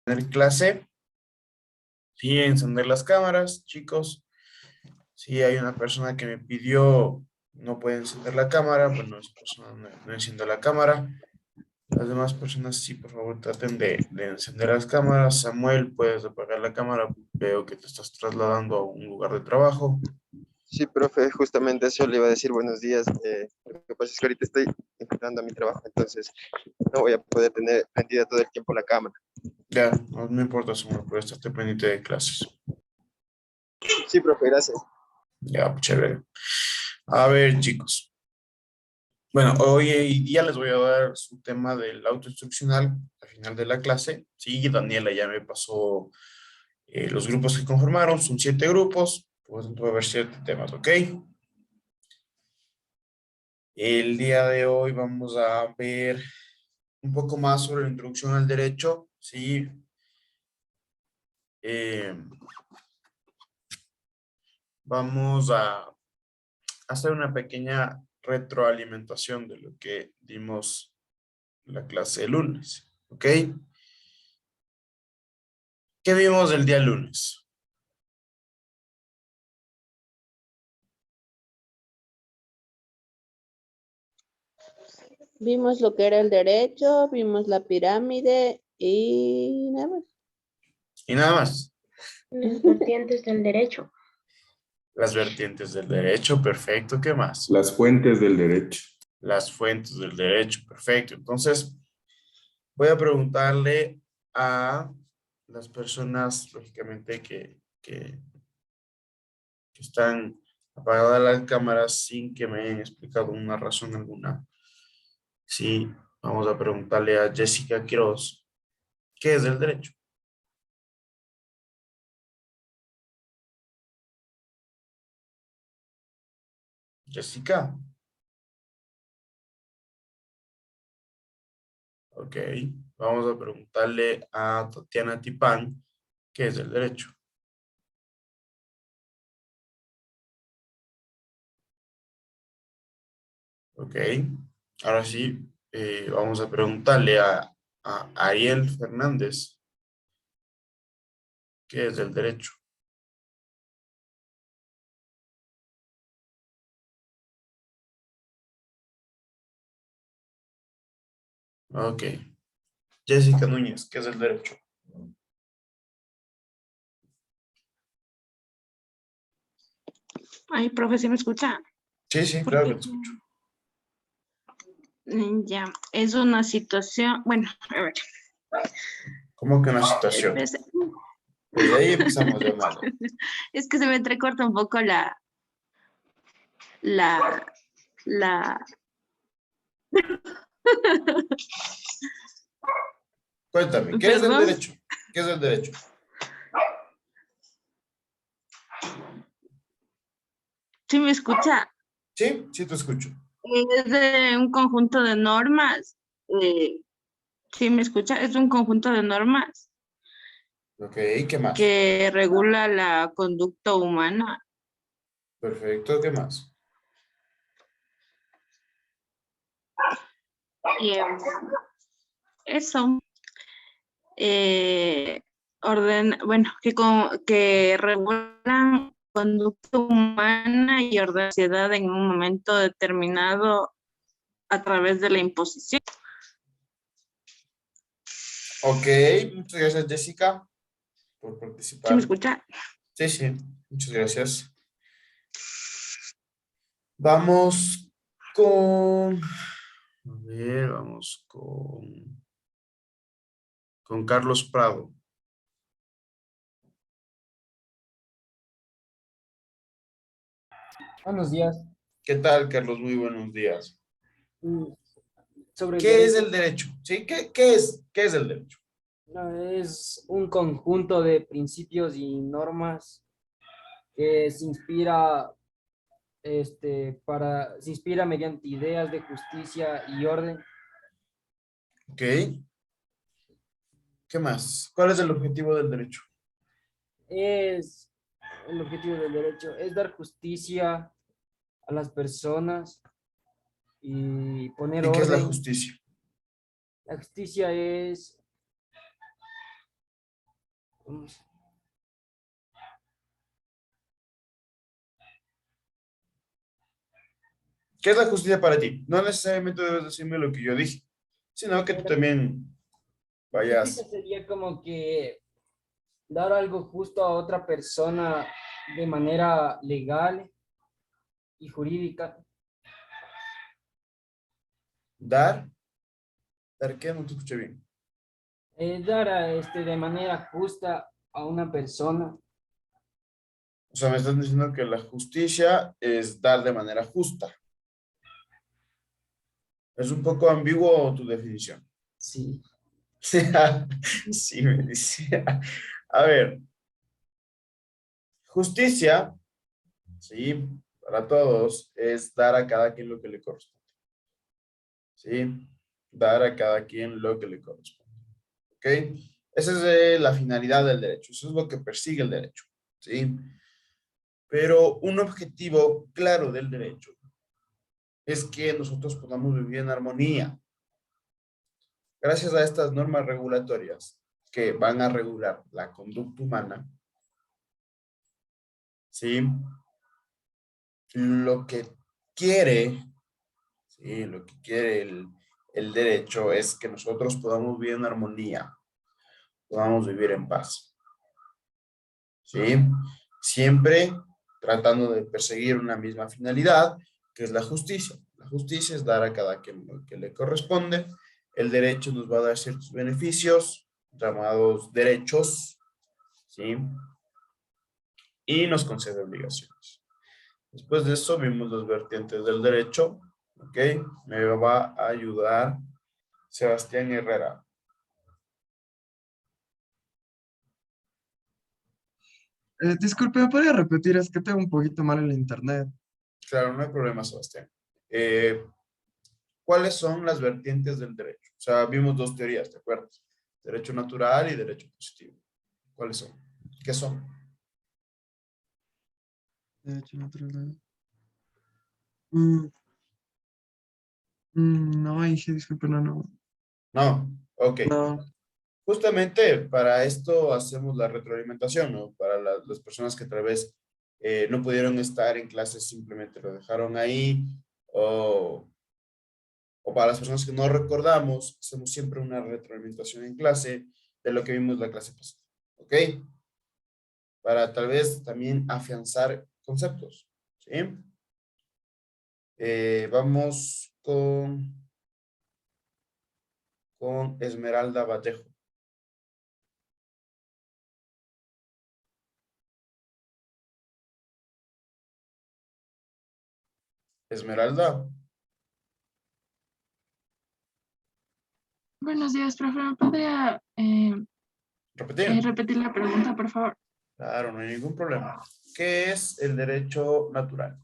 Tener clase, sí, encender las cámaras, chicos. Si hay una persona que me pidió, no puede encender la cámara, bueno, esa persona no enciende la cámara. Las demás personas, sí, por favor, traten de encender las cámaras. Samuel, puedes apagar la cámara. Veo que te estás trasladando a un lugar de trabajo. Sí, profe, justamente eso le iba a decir buenos días. Lo que pasa es que ahorita estoy entrando a mi trabajo, entonces no voy a poder tener prendida todo el tiempo la cámara. Ya, no importa, Samuel, pero estás pendiente de clases. Sí, profe, gracias. Ya, chévere. A ver, chicos. Bueno, hoy día les voy a dar su tema del autoinstruccional al final de la clase. Sí, Daniela ya me pasó los grupos que conformaron, son 7 grupos, pues va a haber 7 temas, ¿ok? El día de hoy vamos a ver un poco más sobre la introducción al derecho, ¿sí? Eh, Vamos a hacer una pequeña retroalimentación de lo que dimos la clase el lunes, ¿ok? ¿Qué vimos el día lunes? Vimos lo que era el derecho, vimos la pirámide y nada más. Y nada más, Las vertientes del derecho. las vertientes del derecho, perfecto, ¿qué más? Las fuentes del derecho. Las fuentes del derecho, perfecto. Entonces, voy a preguntarle a las personas, lógicamente, que están apagadas las cámaras sin que me hayan explicado una razón alguna. Sí, vamos a preguntarle a Jessica Quiroz, ¿qué es el derecho? Jessica, ok. Vamos a preguntarle a Tatiana Tipán, ¿qué es el derecho? Ok. Ahora sí, vamos a preguntarle a Ariel Fernández, ¿qué es el derecho? Ok. Jessica Núñez, ¿qué es el derecho? Ay, profe, ¿sí me escucha? Sí, sí, claro que te escucho. Ya, es una situación, bueno, a ver. ¿Cómo que una situación? Espérese. Desde ahí empezamos de malo. Es que se me entrecorta un poco la, la, Cuéntame, ¿qué es el perdón, derecho? ¿Qué es el derecho? ¿sí me escucha? Sí, sí te escucho. Es de un conjunto de normas, ¿sí me escucha? Es un conjunto de normas Ok, ¿qué más? que regula la conducta humana. Perfecto, ¿qué más? Y eso, bueno, que regulan conducta humana y orden de la sociedad en un momento determinado a través de la imposición. Ok, muchas gracias Jessica por ¿Sí me participar. escucha? Sí, sí, muchas gracias. Vamos a ver, vamos con Carlos Prado. Buenos días. ¿Qué tal, Carlos? Muy buenos días. Mm, Sobre el ¿Qué es derecho, el derecho? ¿Sí? ¿Qué es el derecho? no, es un conjunto de principios y normas que se inspira mediante ideas de justicia y orden. Ok, ¿qué más? ¿Cuál es el objetivo del derecho? Es el objetivo del derecho, es dar justicia a las personas y poner ¿Y qué es la orden. justicia? La justicia es Vamos. ¿Qué es la justicia para ti? No necesariamente debes decirme lo que yo dije, sino que tú también Justicia vayas. sería como que dar algo justo a otra persona de manera legal y jurídica. Dar. ¿Dar qué? No te escuché bien. Dar de manera justa a una persona. O sea, me estás diciendo que la justicia es dar de manera justa. Es un poco ambiguo tu definición. Sí. Sí, me decía. A ver, justicia, sí, para todos, es dar a cada quien lo que le corresponde. Sí, dar a cada quien lo que le corresponde. ¿Ok? Esa es la finalidad del derecho. Eso es lo que persigue el derecho. ¿Sí? Pero un objetivo claro del derecho es que nosotros podamos vivir en armonía. Gracias a estas normas regulatorias que van a regular la conducta humana, ¿sí? Lo que quiere, ¿sí? Lo que quiere el derecho es que nosotros podamos vivir en armonía, podamos vivir en paz, ¿sí? Siempre tratando de perseguir una misma finalidad, que es la justicia. La justicia es dar a cada quien lo que le corresponde. El derecho nos va a dar ciertos beneficios, llamados derechos, ¿sí? Y nos concede obligaciones. Después de eso vimos los vertientes del derecho, ¿ok? Me va a ayudar Sebastián Herrera. Disculpe, ¿me podría repetir? Es que tengo un poquito mal el internet. Claro, no hay problema, Sebastián. ¿Cuáles son las vertientes del derecho? O sea, vimos dos teorías, ¿te acuerdas? Derecho natural y derecho positivo. ¿Cuáles son? ¿Qué son? Derecho natural. No, dije, disculpe, no. No, ok. No. Justamente para esto hacemos la retroalimentación, ¿no? Para las personas que tal vez no pudieron estar en clases, simplemente lo dejaron ahí, o para las personas que no recordamos, hacemos siempre una retroalimentación en clase de lo que vimos la clase pasada, ¿ok? Para tal vez también afianzar conceptos, ¿sí? Vamos con Esmeralda Vallejo. Esmeralda, Buenos días, profe. ¿Me podría repetir. repetir la pregunta, por favor? Claro, no hay ningún problema. ¿Qué es el derecho natural?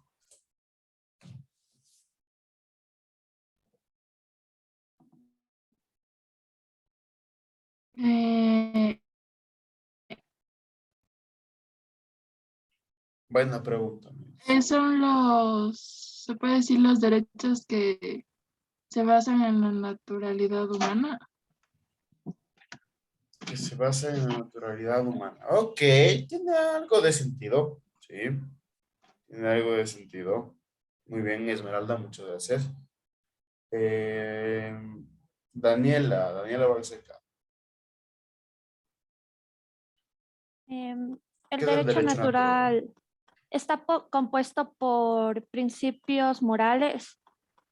Eh, Buena pregunta. Me dice. Son se puede decir, los derechos que se basan en la naturalidad humana. Que se basa en la naturalidad humana. Ok, tiene algo de sentido. Sí, tiene algo de sentido. Muy bien, Esmeralda, muchas gracias. Eh, Daniela Balseca. Em, el ¿Qué es el derecho derecho natural? natural está compuesto por principios morales,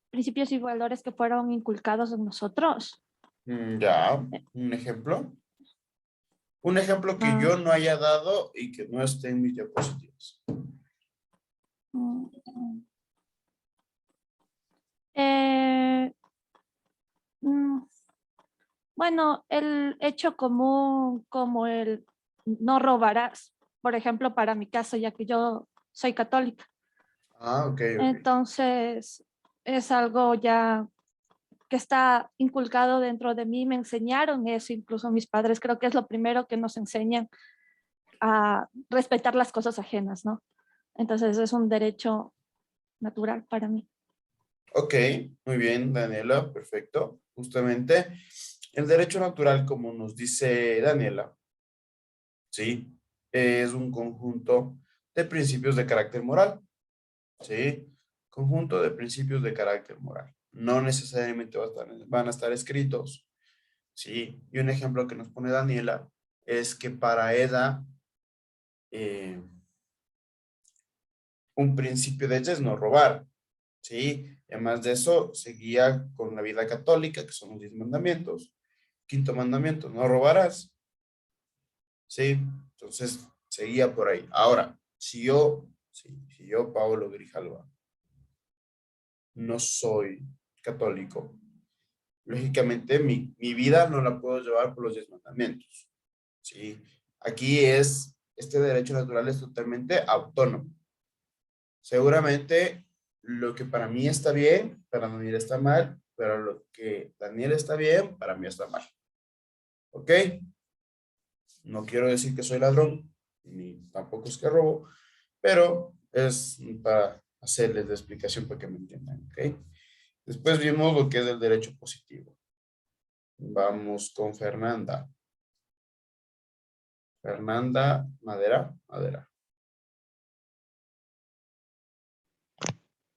principios y valores que fueron inculcados en nosotros. Ya, un ejemplo. Un ejemplo que Ah, yo no haya dado y que no esté en mis diapositivas. mm, eh, mm, bueno, el hecho común como el no robarás, por ejemplo, para mi caso, ya que yo soy católica. Ah, ok, ok. Entonces, es algo ya que está inculcado dentro de mí, me enseñaron eso, incluso mis padres, creo que es lo primero que nos enseñan a respetar las cosas ajenas, ¿no? Entonces es un derecho natural para mí. Ok, muy bien, Daniela, perfecto. Justamente el derecho natural, como nos dice Daniela, ¿sí? Es un conjunto de principios de carácter moral, ¿sí? Conjunto de principios de carácter moral. No necesariamente van a estar escritos, ¿sí? Y un ejemplo que nos pone Daniela es que para ella eh, un principio de ella es no robar, ¿sí? Y además de eso, seguía con la vida católica, que son los 10 mandamientos. Quinto mandamiento, no robarás, ¿sí? Entonces, seguía por ahí. Ahora, si yo, Pablo Grijalva, no soy católico, lógicamente mi vida no la puedo llevar por los 10 mandamientos, ¿sí? Aquí este derecho natural es totalmente autónomo. Seguramente lo que para mí está bien, para Daniel está mal, pero lo que Daniel está bien, para mí está mal. ¿Ok? No quiero decir que soy ladrón, ni tampoco es que robo, pero es para hacerles la explicación para que me entiendan. ¿Ok? Después vimos lo que es el derecho positivo. Vamos con Fernanda. Fernanda Madera.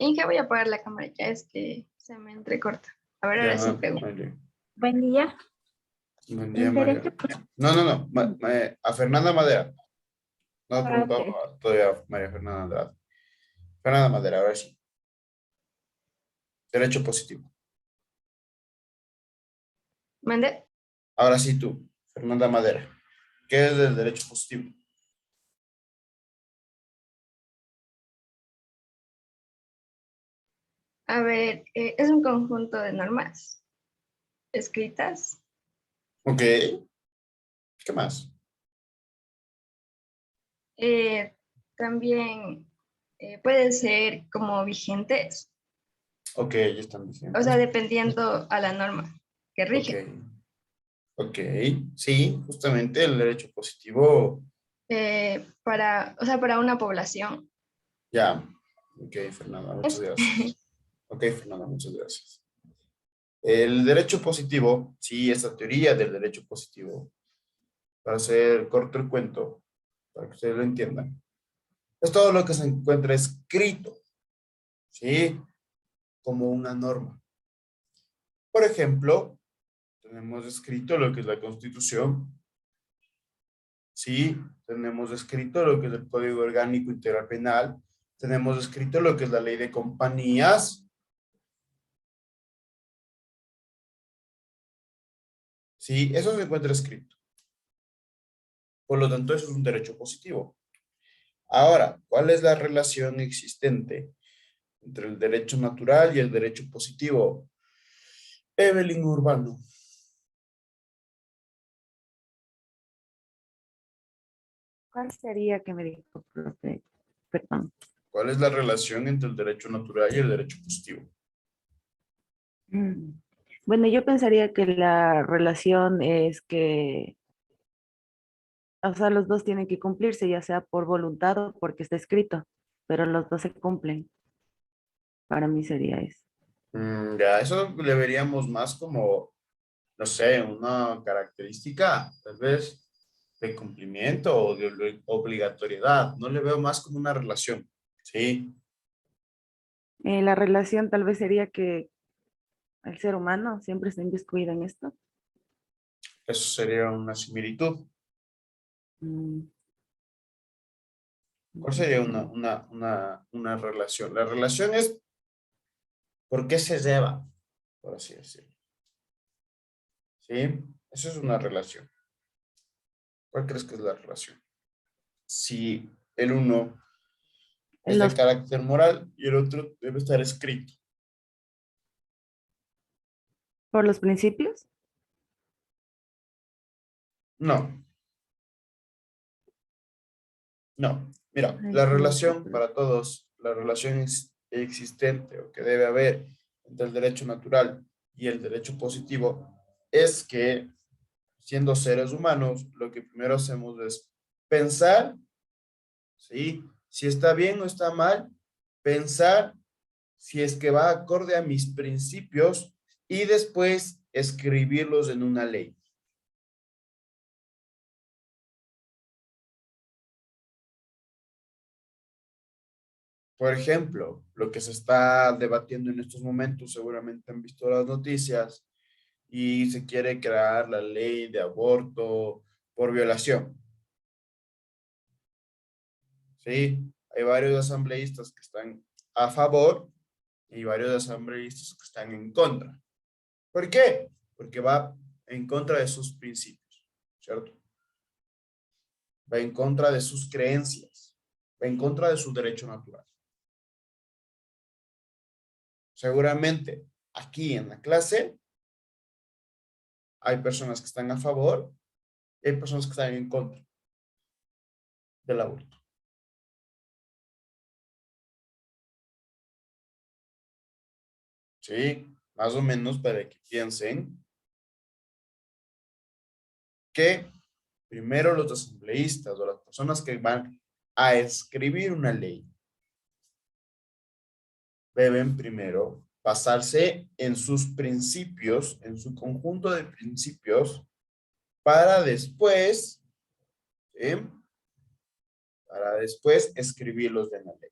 Inge, voy a apagar la cámara, ya es que se me entrecorta. A ver, ahora sí Ya, pregunto. vale. Buen día. Buen día, El María. derecho No. A Fernanda Madera. No he Ah, preguntado ok. todavía a María Fernanda Andrade. Fernanda Madera, ahora sí. Derecho positivo. ¿Mande? Ahora sí tú, Fernanda Madera. ¿Qué es el derecho positivo? A ver, es un conjunto de normas escritas. Ok. ¿Qué más? También pueden ser como vigentes, Ok, ya están o sea, vigentes. dependiendo a la norma que Ok. rige. Ok. Sí, justamente el derecho positivo. O sea, para una población. Ya. Ok, Fernanda, muchas Es- gracias. Ok, Fernanda, muchas gracias. El derecho positivo, sí, esta teoría del derecho positivo, para hacer corto el cuento, para que ustedes lo entiendan, es todo lo que se encuentra escrito, ¿sí? Como una norma. Por ejemplo, tenemos escrito lo que es la Constitución, ¿sí? Tenemos escrito lo que es el Código Orgánico Integral Penal, tenemos escrito lo que es la Ley de Compañías, ¿sí? Eso se encuentra escrito. Por lo tanto, eso es un derecho positivo. Ahora, ¿cuál es la relación existente entre el derecho natural y el derecho positivo? Evelyn Urbano. ¿Cuál sería que me dijo, profe? Perdón. ¿Cuál es la relación entre el derecho natural y el derecho positivo? Mm. Bueno, yo pensaría que la relación es que, o sea, los dos tienen que cumplirse, ya sea por voluntad o porque está escrito, pero los dos se cumplen. Para mí sería eso. Ya, eso le veríamos más como, no sé, una característica, tal vez, de cumplimiento o de obligatoriedad. No le veo más como una relación, ¿sí? La relación tal vez sería que el ser humano siempre está inmiscuido en esto. Eso sería una similitud. Mm, ¿Cuál sería una relación? La relación es por qué se lleva, por así decirlo. ¿Sí? Eso es una relación. ¿Cuál crees que es la relación? Si el uno es de Los, carácter moral y el otro debe estar escrito. por los principios. No, no. Mira, Ay, la se me relación ocurre. para todos, la relación existente o que debe haber entre el derecho natural y el derecho positivo es que, siendo seres humanos, lo que primero hacemos es pensar, ¿sí? Si está bien o está mal, pensar si es que va acorde a mis principios y después escribirlos en una ley. Por ejemplo, lo que se está debatiendo en estos momentos, seguramente han visto las noticias, y se quiere crear la ley de aborto por violación. ¿Sí? Hay varios asambleístas que están a favor y varios asambleístas que están en contra. ¿Por qué? Porque va en contra de sus principios, ¿cierto? Va en contra de sus creencias, va en contra de su derecho natural. Seguramente aquí en la clase hay personas que están a favor y hay personas que están en contra del aborto. Sí, más o menos para que piensen que primero los asambleístas o las personas que van a escribir una ley deben primero basarse en sus principios, en su conjunto de principios, para después, ¿sí? Para después escribirlos en la ley.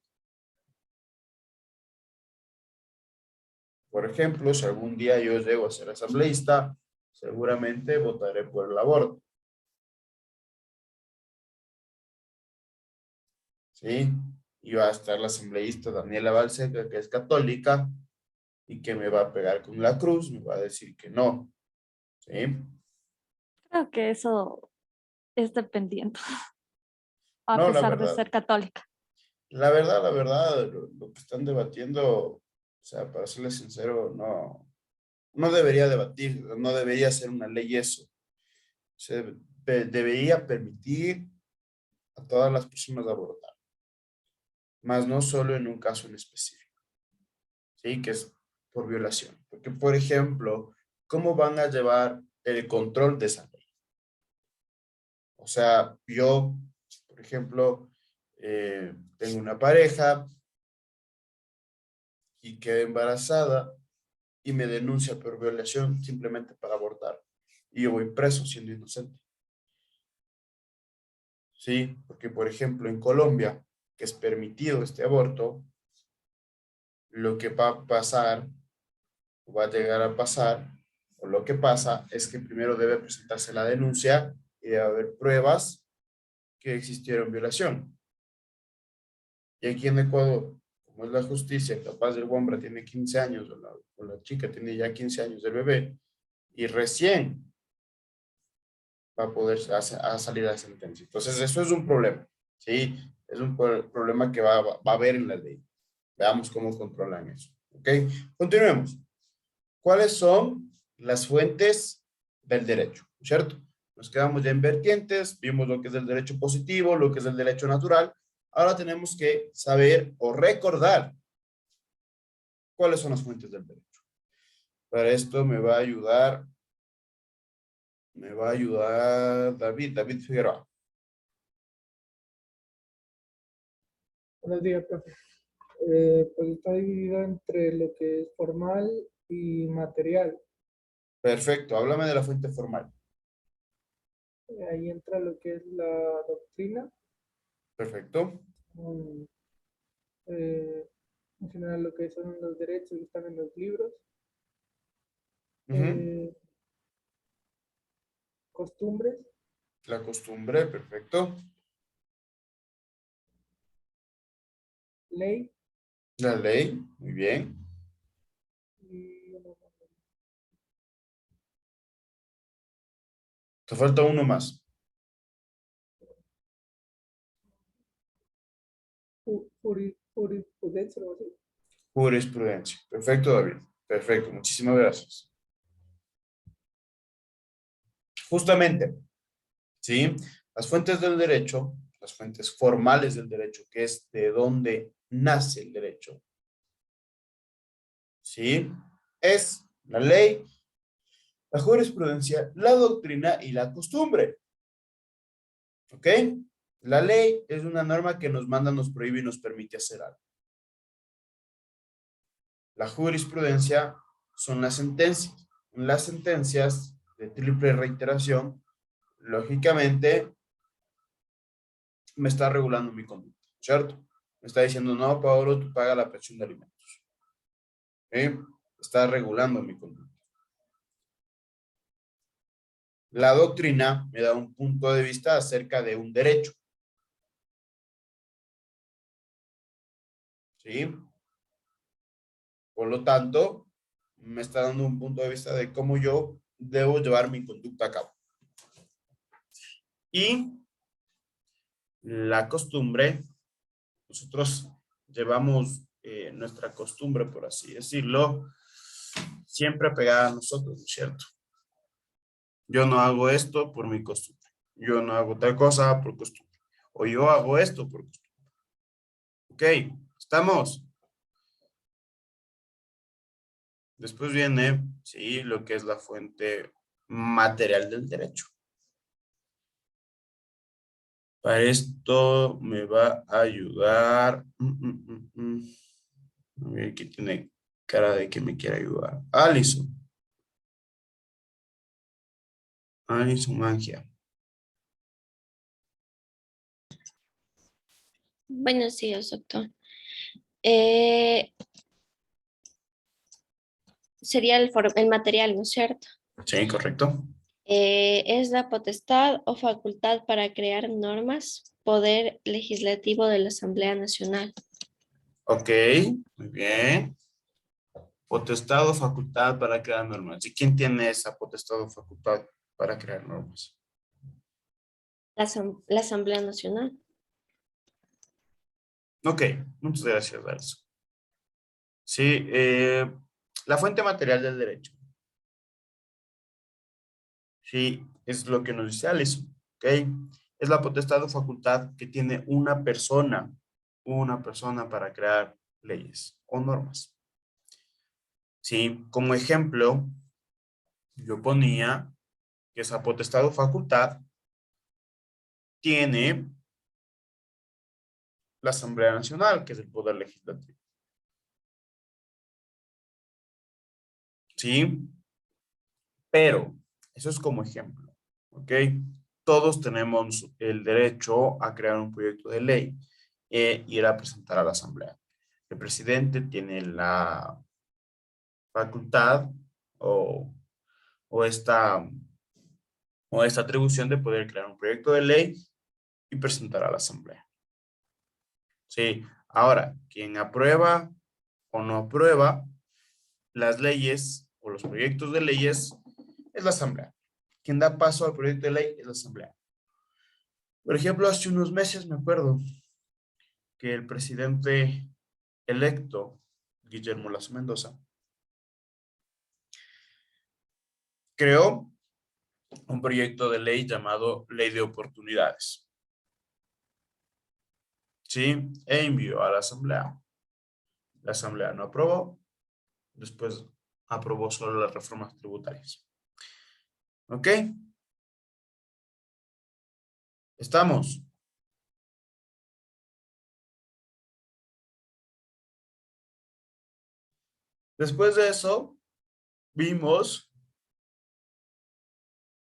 Por ejemplo, si algún día yo llego a ser asambleísta, seguramente votaré por el aborto. ¿Sí? Y va a estar la asambleísta Daniela Balseca, que es católica, y que me va a pegar con la cruz, me va a decir que no. ¿Sí? Creo que eso es dependiente, a No, la pesar de verdad. ser católica. La verdad, lo que están debatiendo, o sea, para serles sincero, no debería debatir, no debería ser una ley eso. Se debería permitir a todas las personas abortar, más no solo en un caso en específico, ¿sí? Que es por violación. Porque, por ejemplo, ¿cómo van a llevar el control de esa ley? O sea, yo, por ejemplo, tengo una pareja y quedé embarazada y me denuncia por violación simplemente para abortar. Y yo voy preso siendo inocente. Sí, porque por ejemplo en Colombia, que es permitido este aborto, lo que va a pasar, o va a llegar a pasar, o lo que pasa es que primero debe presentarse la denuncia y debe haber pruebas que existieron violación. Y aquí en Ecuador, como es la justicia, capaz el hombre tiene 15 años o la chica tiene ya 15 años del bebé y recién va a poder a salir a la sentencia. Entonces, eso es un problema, ¿sí? Es un problema que va a haber en la ley. Veamos cómo controlan eso, ¿ok? Continuemos. ¿Cuáles son las fuentes del derecho? ¿Cierto? Nos quedamos ya en vertientes, vimos lo que es el derecho positivo, lo que es el derecho natural. Ahora tenemos que saber o recordar cuáles son las fuentes del derecho. Para esto me va a ayudar David Figueroa. Buenos días, profe. Pues está dividido entre lo que es formal y material. Perfecto, háblame de la fuente formal. Ahí entra lo que es la doctrina, Perfecto. en general lo que son los derechos que están en los libros. Ujú. Costumbres, La costumbre, perfecto. ley La ley, muy bien. y Te falta uno más. jurisprudencia, algo así. Jurisprudencia. Perfecto, David. Perfecto, muchísimas gracias. Justamente, ¿sí? Las fuentes del derecho, las fuentes formales del derecho, que es de donde nace el derecho, ¿sí? Es la ley, la jurisprudencia, la doctrina y la costumbre. ¿Ok? La ley es una norma que nos manda, nos prohíbe y nos permite hacer algo. La jurisprudencia son las sentencias. Las sentencias de triple reiteración, lógicamente, me está regulando mi conducta, ¿cierto? Me está diciendo, no, Pablo, tú pagas la pensión de alimentos. ¿Sí? Está regulando mi conducta. La doctrina me da un punto de vista acerca de un derecho. ¿Sí? Por lo tanto, me está dando un punto de vista de cómo yo debo llevar mi conducta a cabo. Y la costumbre, nosotros llevamos nuestra costumbre, por así decirlo, siempre pegada a nosotros, ¿no es cierto? Yo no hago esto por mi costumbre. Yo no hago tal cosa por costumbre. O yo hago esto por costumbre. Ok, ¿estamos? Después viene, sí, lo que es la fuente material del derecho. Para esto me va a ayudar. A ver, que tiene cara de que me quiere ayudar. Alison. Alison Magia. Buenos días, doctor. Eh, sería el material, ¿no es cierto? Sí, correcto. Es la potestad o facultad para crear normas, poder legislativo de la Asamblea Nacional. Ok, muy bien. Potestad o facultad para crear normas. ¿Y quién tiene esa potestad o facultad para crear normas? La Asamblea Nacional. Ok, muchas gracias, Alison. Sí, la fuente material del derecho. Sí, es lo que nos dice Alison, ¿ok? Es la potestad o facultad que tiene una persona para crear leyes o normas. Sí, como ejemplo, yo ponía que esa potestad o facultad tiene la Asamblea Nacional, que es el poder legislativo. ¿Sí? Pero, eso es como ejemplo, ¿ok? Todos tenemos el derecho a crear un proyecto de ley e ir a presentar a la Asamblea. El presidente tiene la facultad o, o esta, o esta atribución de poder crear un proyecto de ley y presentar a la Asamblea. Sí, ahora, quien aprueba o no aprueba las leyes o los proyectos de leyes es la Asamblea. Quien da paso al proyecto de ley es la Asamblea. Por ejemplo, hace unos meses me acuerdo que el presidente electo, Guillermo Lasso Mendoza, creó un proyecto de ley llamado Ley de Oportunidades. ¿Sí? E envió a la Asamblea. La Asamblea no aprobó, después aprobó solo las reformas tributarias. ¿Ok? ¿Estamos? Después de eso, vimos,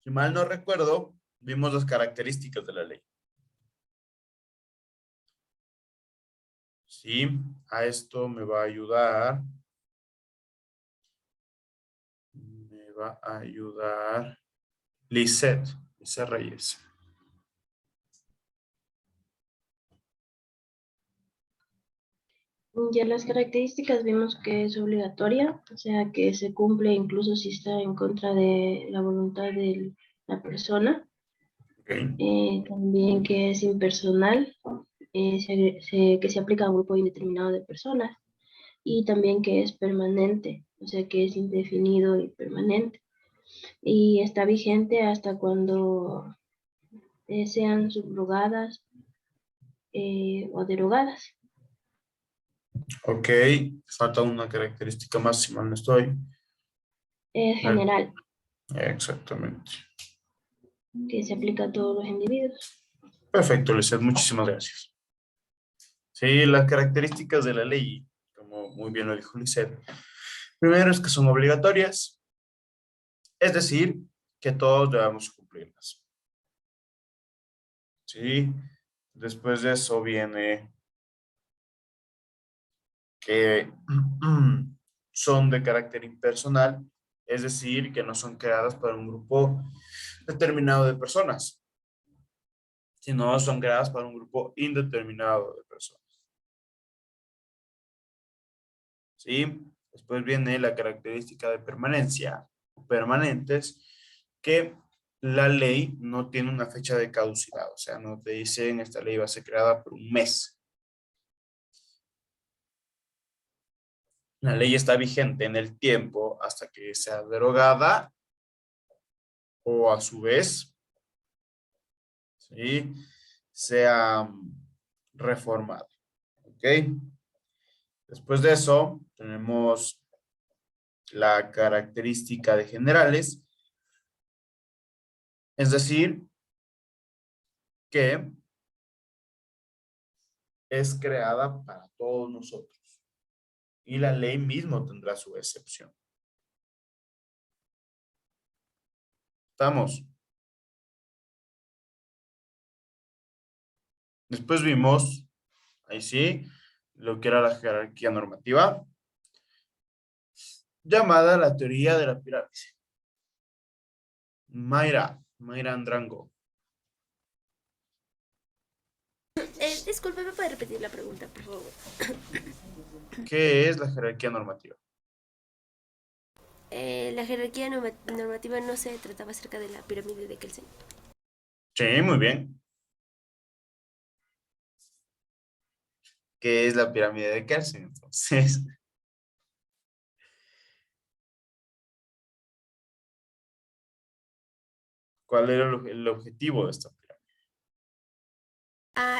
si mal no recuerdo, vimos las características de la ley. Sí, a esto me va a ayudar. Me va a ayudar Lisette Reyes. Ya las características vimos que es obligatoria, o sea que se cumple incluso si está en contra de la voluntad de la persona. También que es impersonal, que se aplica a un grupo indeterminado de personas. Y también que es permanente, o sea que es indefinido y permanente. Y está vigente hasta cuando sean subrogadas o derogadas. Ok, falta una característica más, si mal no estoy. General, Exactamente. que se aplica a todos los individuos. Perfecto, Lisette, muchísimas gracias. Sí, las características de la ley, como muy bien lo dijo Lisette, primero es que son obligatorias, es decir, que todos debemos cumplirlas. Sí, después de eso viene que son de carácter impersonal, es decir, que no son creadas para un grupo determinado de personas, sino son creadas para un grupo indeterminado de personas. ¿Sí? Después viene la característica de permanencia, permanentes, que la ley no tiene una fecha de caducidad, o sea, no te dicen esta ley va a ser creada por un mes. La ley está vigente en el tiempo hasta que sea derogada o a su vez, ¿sí?, sea reformada. ¿Ok? Después de eso, tenemos la característica de generales, es decir, que es creada para todos nosotros y la ley mismo tendrá su excepción. ¿Estamos? Después vimos, ahí sí, lo que era la jerarquía normativa, llamada la teoría de la pirámide. Mayra Andrango. Disculpe, ¿me puede repetir la pregunta, por favor? ¿Qué es la jerarquía normativa? La jerarquía normativa no se trataba acerca de la pirámide de Kelsen. Sí, muy bien. ¿Qué es la pirámide de Kelsen? Entonces, ¿cuál era el objetivo de esta pirámide?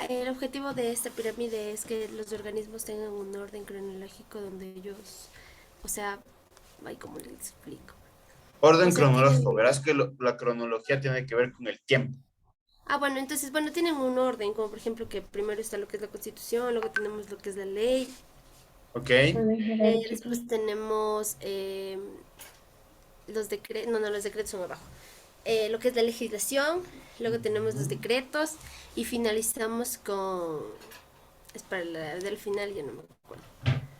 El objetivo de esta pirámide es que los organismos tengan un orden cronológico donde ellos, o sea, ay, ¿cómo les explico? Orden O sea, cronológico. tienen... Verás que la cronología tiene que ver con el tiempo. bueno, entonces, bueno, tienen un orden, como por ejemplo que primero está lo que es la Constitución, luego tenemos lo que es la ley. ¿Ok? Después tenemos los decretos, no, los decretos son abajo. Lo que es la legislación, luego tenemos los decretos y finalizamos con... Es para la del final, ya no me acuerdo.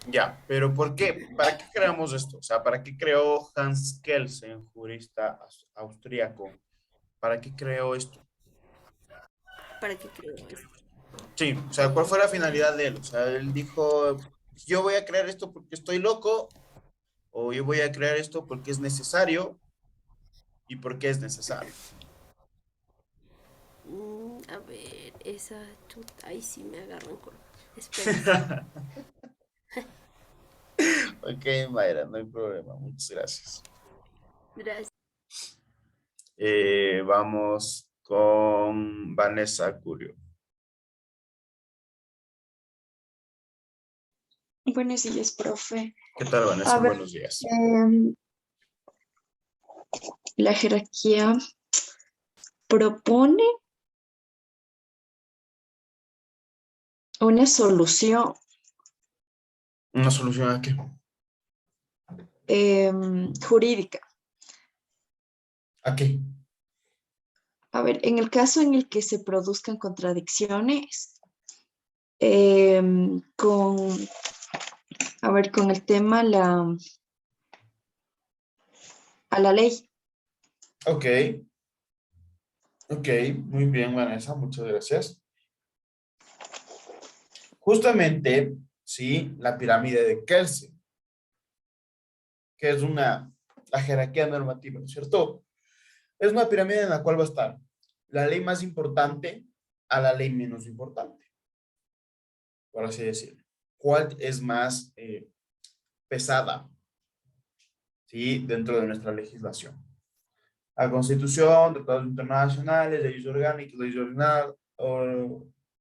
Ya, pero ¿por qué? ¿Para qué creamos esto? O sea, ¿para qué creó Hans Kelsen, jurista austríaco? ¿Para qué creó esto? ¿Para qué creo esto? Sí, o sea, ¿cuál fue la finalidad de él? O sea, él dijo, yo voy a crear esto porque estoy loco, o yo voy a crear esto porque es necesario, y porque es necesario. A ver, esa chuta, ahí sí me agarro en curva. Espera. Ok, Mayra, no hay problema, muchas gracias. Gracias. Vamos con Vanessa Curio. Buenos días, profe. ¿Qué tal, Vanessa? A ver, Buenos días. la jerarquía propone una solución ¿Una solución a qué? jurídica. ¿A qué? A ver, en el caso en el que se produzcan contradicciones con el tema a la ley. Ok. Ok, muy bien, Vanessa, muchas gracias. Justamente, sí, la pirámide de Kelsen, que es la jerarquía normativa, ¿no es cierto? Es una pirámide en la cual va a estar la ley más importante a la ley menos importante, por así decirlo. ¿Cuál es más pesada, sí, dentro de nuestra legislación? La Constitución, tratados internacionales, leyes orgánicas, leyes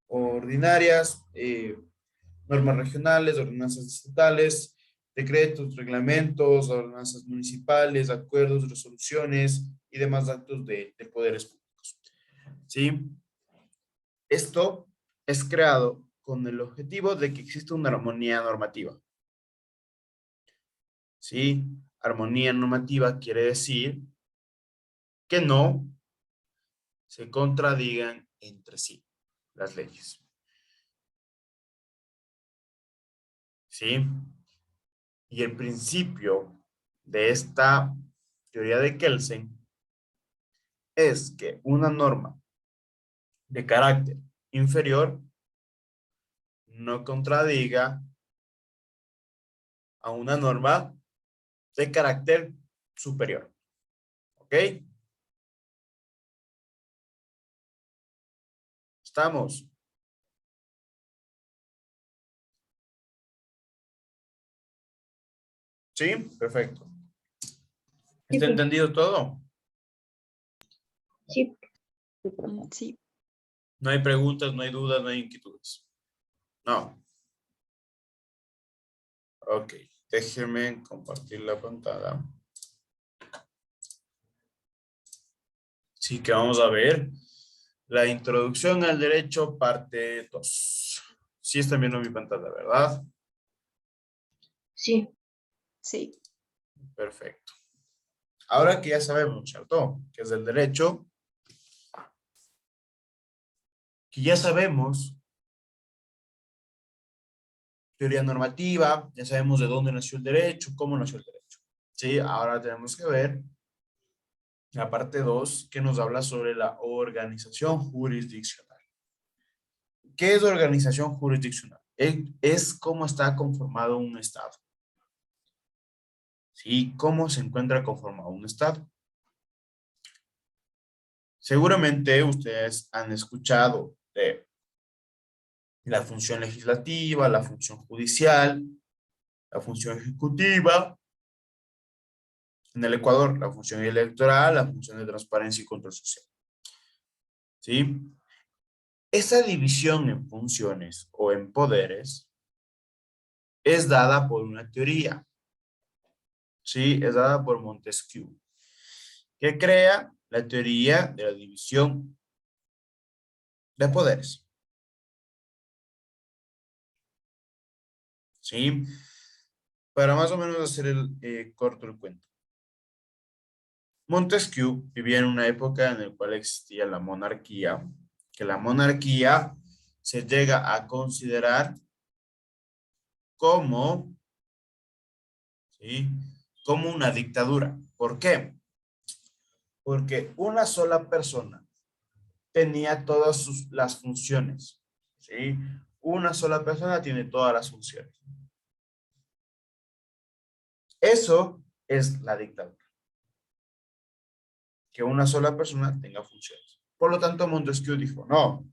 ordinarias, normas regionales, ordenanzas estatales, decretos, reglamentos, ordenanzas municipales, acuerdos, resoluciones y demás actos de poderes públicos. ¿Sí? Esto es creado con el objetivo de que exista una armonía normativa. ¿Sí? Armonía normativa quiere decir que no se contradigan entre sí las leyes. ¿sí? Y el principio de esta teoría de Kelsen es que una norma de carácter inferior no contradiga a una norma de carácter superior. ¿Ok? ¿Estamos? ¿Sí? Perfecto. ¿Está entendido todo? Sí. Sí. No hay preguntas, no hay dudas, no hay inquietudes. No. Ok. Déjenme compartir la pantalla. Sí que vamos a ver la introducción al derecho, parte 2. Sí están viendo mi pantalla, ¿verdad? Sí. Sí. Perfecto. Ahora que ya sabemos, ¿cierto? Que es del derecho, que ya sabemos teoría normativa, ya sabemos de dónde nació el derecho, cómo nació el derecho. Sí, ahora tenemos que ver la parte 2 que nos habla sobre la organización jurisdiccional. ¿Qué es organización jurisdiccional? Es cómo está conformado un Estado. ¿Sí? ¿Cómo se encuentra conformado un Estado? Seguramente ustedes han escuchado de la función legislativa, la función judicial, la función ejecutiva. En el Ecuador, la función electoral, la función de transparencia y control social. ¿Sí? Esa división en funciones o en poderes es dada por una teoría. ¿Sí? Es dada por Montesquieu, que crea la teoría de la división de poderes. ¿Sí? Para más o menos hacer corto el cuento. Montesquieu vivía en una época en la cual existía la monarquía, que la monarquía se llega a considerar como, ¿sí? Como una dictadura. ¿Por qué? Porque una sola persona tenía todas las funciones, ¿sí? Una sola persona tiene todas las funciones. Eso es la dictadura. Que una sola persona tenga funciones. Por lo tanto, Montesquieu dijo, no,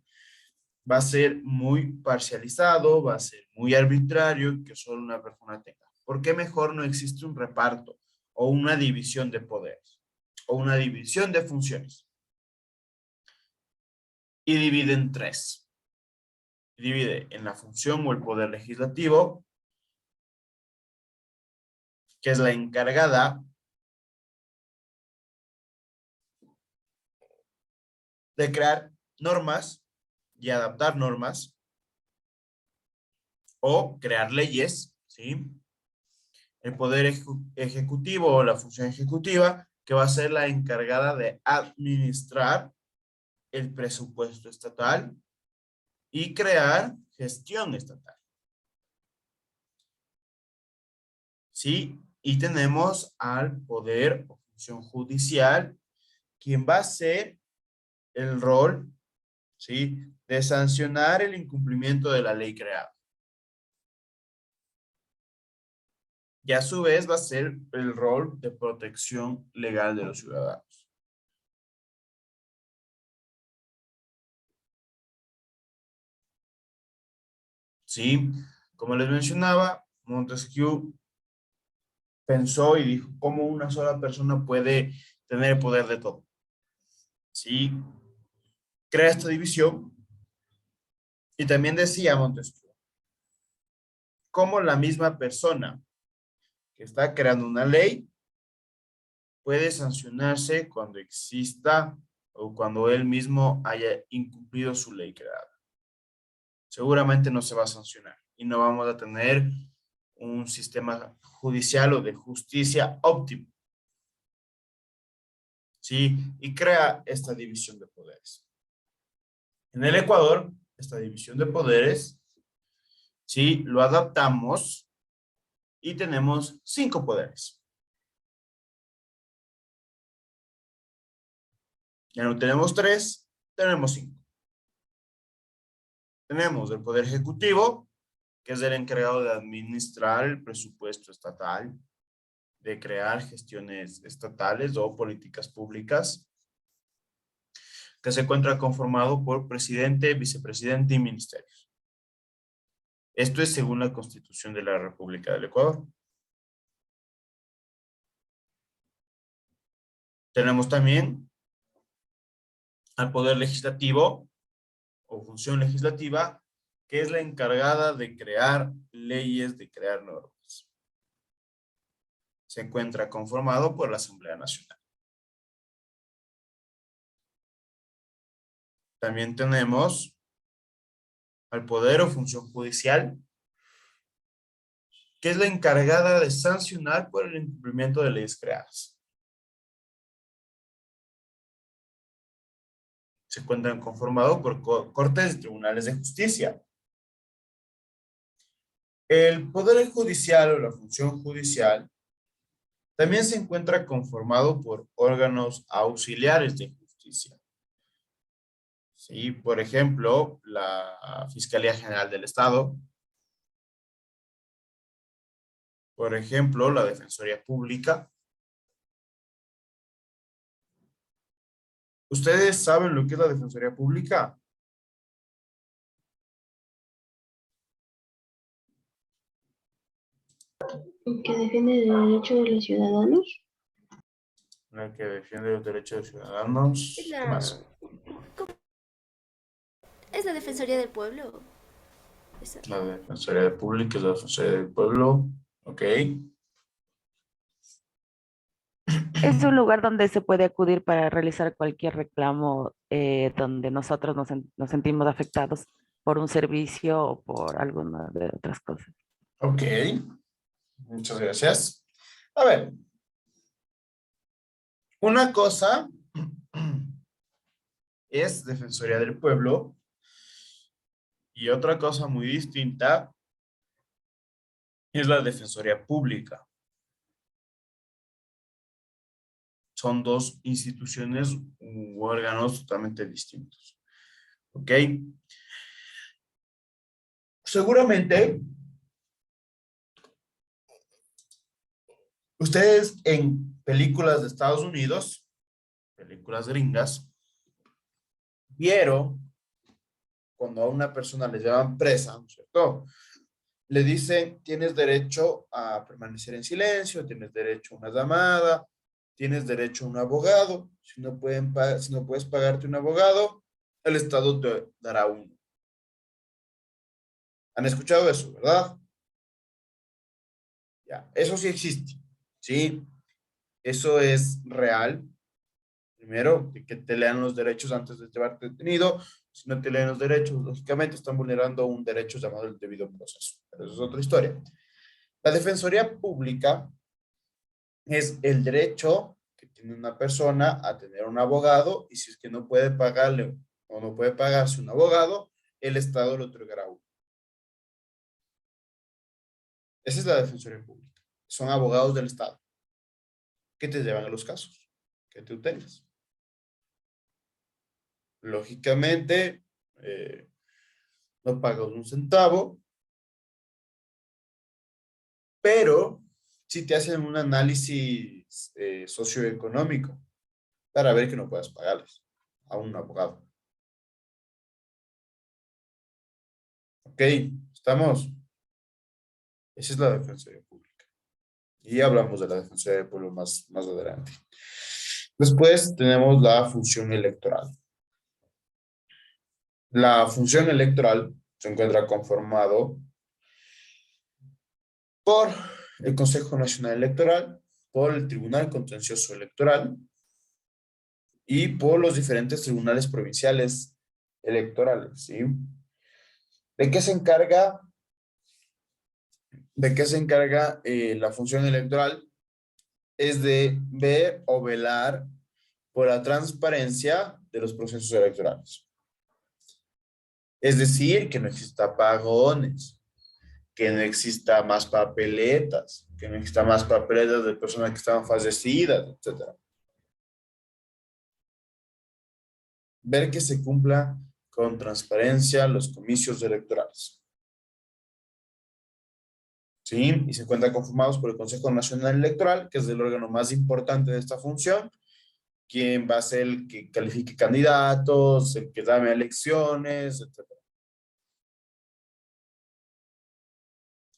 va a ser muy parcializado, va a ser muy arbitrario que solo una persona tenga. ¿Por qué mejor no existe un reparto o una división de poderes o una división de funciones? Y divide en tres. Divide en la función o el poder legislativo, que es la encargada de crear normas y adaptar normas o crear leyes, ¿sí? El poder ejecutivo o la función ejecutiva, que va a ser la encargada de administrar el presupuesto estatal y crear gestión estatal. ¿Sí? Y tenemos al poder o función judicial, quien va a ser el rol, ¿sí?, de sancionar el incumplimiento de la ley creada. Y a su vez va a ser el rol de protección legal de los ciudadanos. Sí, como les mencionaba, Montesquieu pensó y dijo, ¿cómo una sola persona puede tener el poder de todo? Sí, crea esta división y también decía Montesquieu, cómo la misma persona que está creando una ley puede sancionarse cuando exista o cuando él mismo haya incumplido su ley creada. Seguramente no se va a sancionar y no vamos a tener un sistema judicial o de justicia óptimo. ¿Sí? Y crea esta división de poderes. En el Ecuador, esta división de poderes, ¿sí?, lo adaptamos y tenemos 5 poderes. Ya no tenemos 3, tenemos 5. Tenemos el Poder Ejecutivo, que es el encargado de administrar el presupuesto estatal, de crear gestiones estatales o políticas públicas, que se encuentra conformado por presidente, vicepresidente y ministerios. Esto es según la Constitución de la República del Ecuador. Tenemos también al Poder Legislativo o función legislativa, que es la encargada de crear leyes, de crear normas. Se encuentra conformado por la Asamblea Nacional. También tenemos al Poder o función judicial, que es la encargada de sancionar por el incumplimiento de leyes creadas. Se encuentran conformados por cortes y tribunales de justicia. El Poder Judicial o la función judicial también se encuentra conformado por órganos auxiliares de justicia. Sí, por ejemplo, la Fiscalía General del Estado. Por ejemplo, la Defensoría Pública. ¿Ustedes saben lo que es la Defensoría Pública? Que defiende el derecho de los ciudadanos. La que defiende los derechos de los ciudadanos. Es ¿Qué más? Es la Defensoría del Pueblo. Esa. La Defensoría Pública es la Defensoría del Pueblo. Ok. Es un lugar donde se puede acudir para realizar cualquier reclamo donde nosotros nos sentimos afectados por un servicio o por alguna de otras cosas. Ok. Muchas gracias. A ver. Una cosa es Defensoría del Pueblo y otra cosa muy distinta es la Defensoría Pública. Son dos instituciones u órganos totalmente distintos. ¿Ok? Seguramente ustedes en películas de Estados Unidos, películas gringas, vieron cuando a una persona le llevan presa, ¿no es cierto? Le dicen, tienes derecho a permanecer en silencio, tienes derecho a una llamada, tienes derecho a un abogado. Si no puedes pagarte un abogado, el Estado te dará uno. ¿Han escuchado eso, verdad? Ya, eso sí existe, ¿sí? Eso es real. Primero, que te lean los derechos antes de llevarte detenido. Si no te leen los derechos, lógicamente están vulnerando un derecho llamado el debido proceso. Pero eso es otra historia. La Defensoría Pública es el derecho que tiene una persona a tener un abogado, y si es que no puede pagarle o no puede pagarse un abogado, el Estado le otorgará uno. Esa es la Defensoría Pública. Son abogados del Estado que te llevan a los casos que tú tengas. Lógicamente, no pagas un centavo, pero sí te hacen un análisis socioeconómico para ver que no puedas pagarles a un abogado. Ok, ¿estamos? Esa es la Defensoría Pública. Y hablamos de la Defensoría del Pueblo más adelante. Después tenemos la función electoral. La función electoral se encuentra conformado por el Consejo Nacional Electoral, por el Tribunal Contencioso Electoral y por los diferentes tribunales provinciales electorales, ¿sí? ¿De qué se encarga? ¿De qué se encarga la función electoral? Es de ver o velar por la transparencia de los procesos electorales. Es decir, que no exista apagones, que no exista más papeletas, que no exista más papeletas de personas que estaban fallecidas, etc. Ver que se cumpla con transparencia los comicios electorales. ¿Sí? Y se encuentran conformados por el Consejo Nacional Electoral, que es el órgano más importante de esta función, quien va a ser el que califique candidatos, el que llame a elecciones, etc.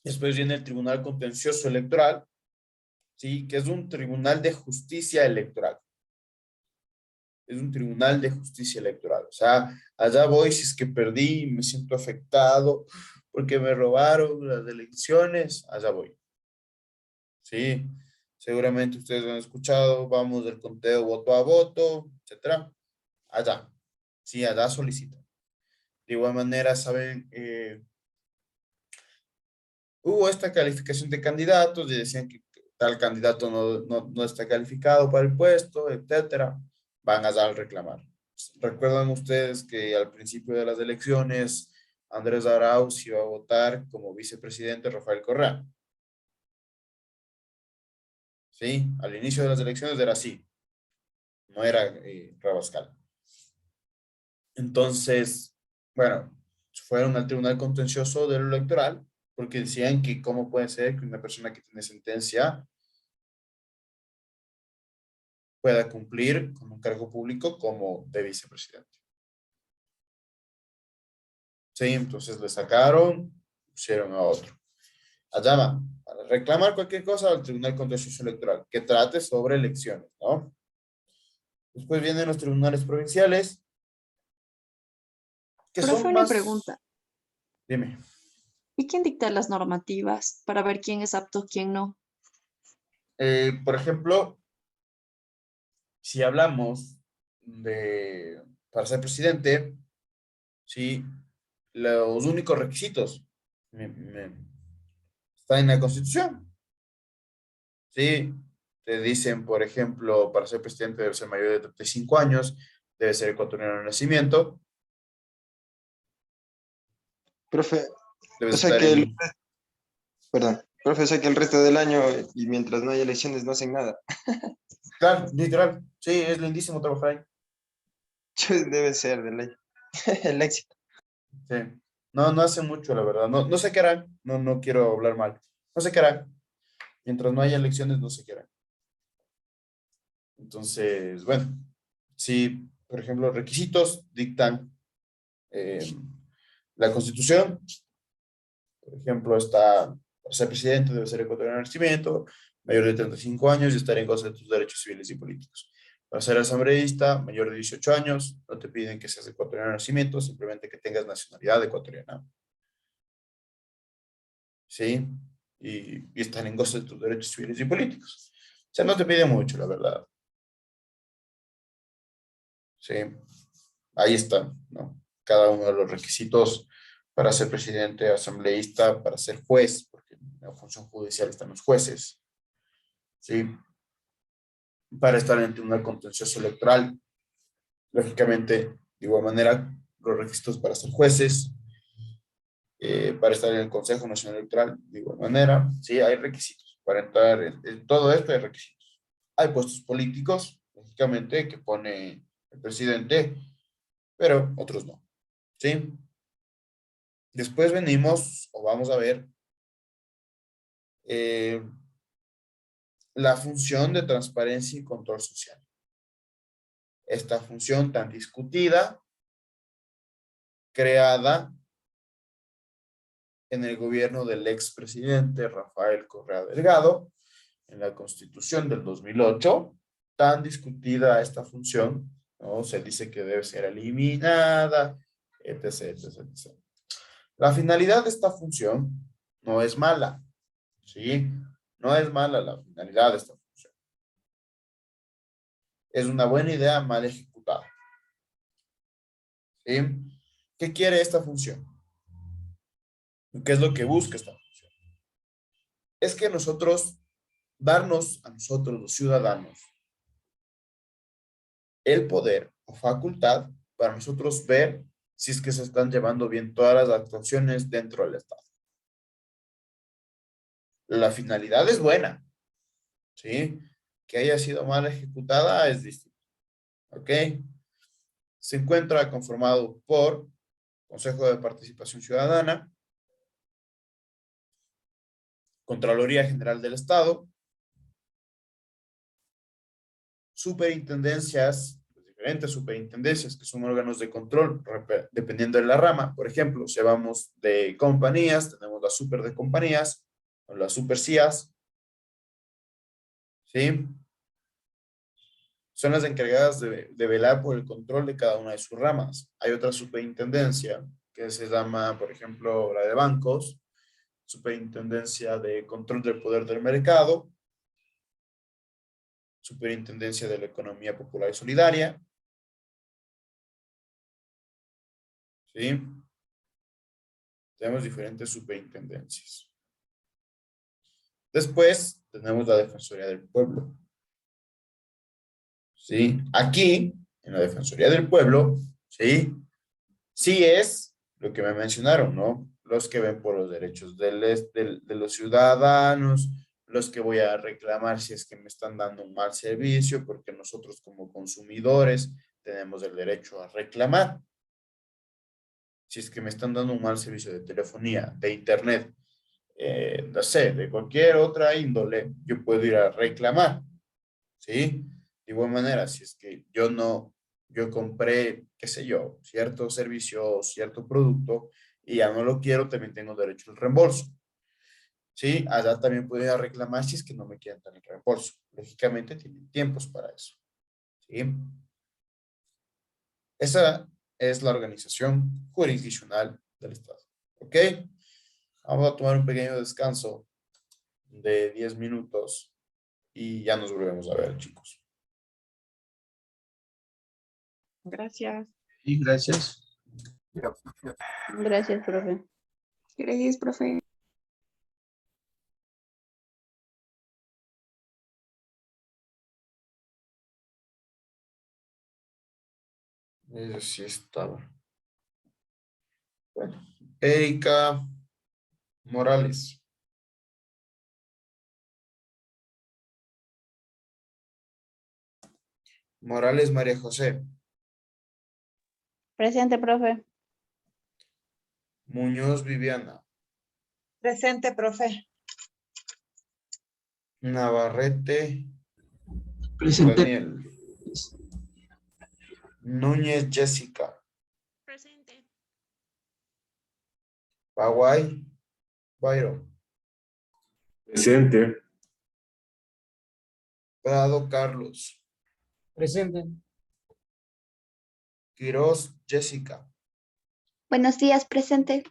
Después viene el Tribunal Contencioso Electoral, ¿sí? Que es un tribunal de justicia electoral. Es un tribunal de justicia electoral. O sea, allá voy si es que perdí, me siento afectado porque me robaron las elecciones, allá voy. ¿Sí? Seguramente ustedes han escuchado, vamos del conteo voto a voto, etcétera. Allá. Sí, allá solicitan. De igual manera, saben, hubo esta calificación de candidatos y decían que tal candidato no está calificado para el puesto, etcétera. Van allá a reclamar. Recuerdan ustedes que al principio de las elecciones, Andrés Arauz iba a votar como vicepresidente Rafael Correa. ¿Sí? Al inicio de las elecciones era así. No era Rabascal. Entonces, bueno, fueron al Tribunal Contencioso de lo Electoral porque decían que cómo puede ser que una persona que tiene sentencia pueda cumplir con un cargo público como de vicepresidente. Sí, entonces le sacaron, pusieron a otro. Allá van, para reclamar cualquier cosa al Tribunal Contencioso Electoral, que trate sobre elecciones, ¿no? Después vienen los tribunales provinciales, que Profe, son una más... pregunta. Dime. ¿Y quién dicta las normativas para ver quién es apto, quién no? Por ejemplo, si hablamos para ser presidente, ¿sí? Los únicos requisitos están en la Constitución. ¿Sí? Te dicen, por ejemplo, para ser presidente debe ser mayor de 35 años, debe ser ecuatoriano de nacimiento, Profe, debe o sea estar que en... perdón, profe, o sea que el resto del año y mientras no haya elecciones no hacen nada. Claro, literal. Sí, es lindísimo trabajar ahí. Debe ser de ley. El éxito. Sí. No hacen mucho, la verdad. No sé qué harán. No quiero hablar mal. No sé qué harán. Mientras no haya elecciones, no sé qué harán. Entonces, bueno, si, por ejemplo, requisitos dictan la Constitución, por ejemplo, está, para ser presidente debe ser ecuatoriano de nacimiento, mayor de 35 años y estar en goce de tus derechos civiles y políticos. Para ser asambleísta, mayor de 18 años, no te piden que seas ecuatoriano de nacimiento, simplemente que tengas nacionalidad ecuatoriana. ¿Sí? Y estar en goce de tus derechos civiles y políticos. O sea, no te piden mucho, la verdad. ¿Sí? Ahí están, ¿no? Cada uno de los requisitos para ser presidente, asambleísta, para ser juez, porque en la función judicial están los jueces, ¿sí? Para estar en el Tribunal Contencioso Electoral, lógicamente, de igual manera, los requisitos para ser jueces, para estar en el Consejo Nacional Electoral, de igual manera, sí, hay requisitos. Para entrar en todo esto hay requisitos. Hay puestos políticos, lógicamente, que pone el presidente, pero otros no, ¿sí? Después venimos, o vamos a ver, la función de transparencia y control social. Esta función tan discutida, creada en el gobierno del expresidente Rafael Correa Delgado, en la Constitución del 2008, tan discutida esta función, ¿no? Se dice que debe ser eliminada, etc., etc., etc. La finalidad de esta función no es mala, ¿sí? No es mala la finalidad de esta función. Es una buena idea mal ejecutada. ¿Sí? ¿Qué quiere esta función? ¿Qué es lo que busca esta función? Es que darnos a nosotros los ciudadanos el poder o facultad para nosotros ver si es que se están llevando bien todas las actuaciones dentro del Estado. La finalidad es buena, ¿sí? Que haya sido mal ejecutada es distinto, ¿ok? Se encuentra conformado por Consejo de Participación Ciudadana, Contraloría General del Estado, superintendencias, diferentes superintendencias que son órganos de control dependiendo de la rama. Por ejemplo, si vamos de compañías, tenemos la super de compañías o las super CIAs, ¿sí? Son las encargadas de velar por el control de cada una de sus ramas. Hay otra superintendencia que se llama, por ejemplo, la de bancos, superintendencia de control del poder del mercado, superintendencia de la economía popular y solidaria, ¿sí? Tenemos diferentes superintendencias. Después tenemos la Defensoría del Pueblo, ¿sí? Aquí, en la Defensoría del Pueblo, ¿sí? Sí es lo que me mencionaron, ¿no? Los que ven por los derechos de los ciudadanos, los que voy a reclamar si es que me están dando un mal servicio, porque nosotros como consumidores tenemos el derecho a reclamar. Si es que me están dando un mal servicio de telefonía, de internet, no sé, de cualquier otra índole, yo puedo ir a reclamar, ¿sí? De igual manera, si es que yo compré, qué sé yo, cierto servicio, cierto producto, y ya no lo quiero, también tengo derecho al reembolso, ¿sí? Allá también puedo ir a reclamar si es que no me quieren dar el reembolso. Lógicamente tienen tiempos para eso, ¿sí? Esa es la organización jurisdiccional del Estado, ¿ok? Vamos a tomar un pequeño descanso de 10 minutos y ya nos volvemos a ver, chicos. Gracias. Y gracias. Gracias, profe. Gracias, profe. Eso sí estaba. Bueno, Erika Morales. Morales María José. Presente, profe. Muñoz Viviana. Presente, profe. Navarrete Presente. Daniel. Núñez Jessica. Presente. Paguay Byron. Presente. Prado Carlos. Presente. Quiroz Jessica. Buenos días, presente.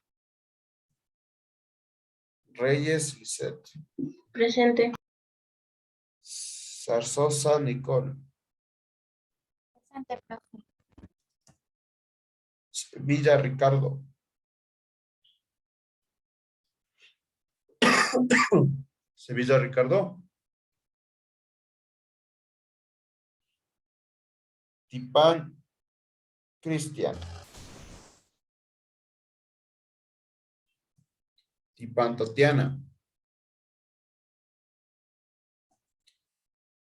Reyes Lisette. Presente. Zarzosa Nicole. Presente, profe. Villa Ricardo. Sevilla Ricardo. Tipán Cristian. Tipán Tatiana.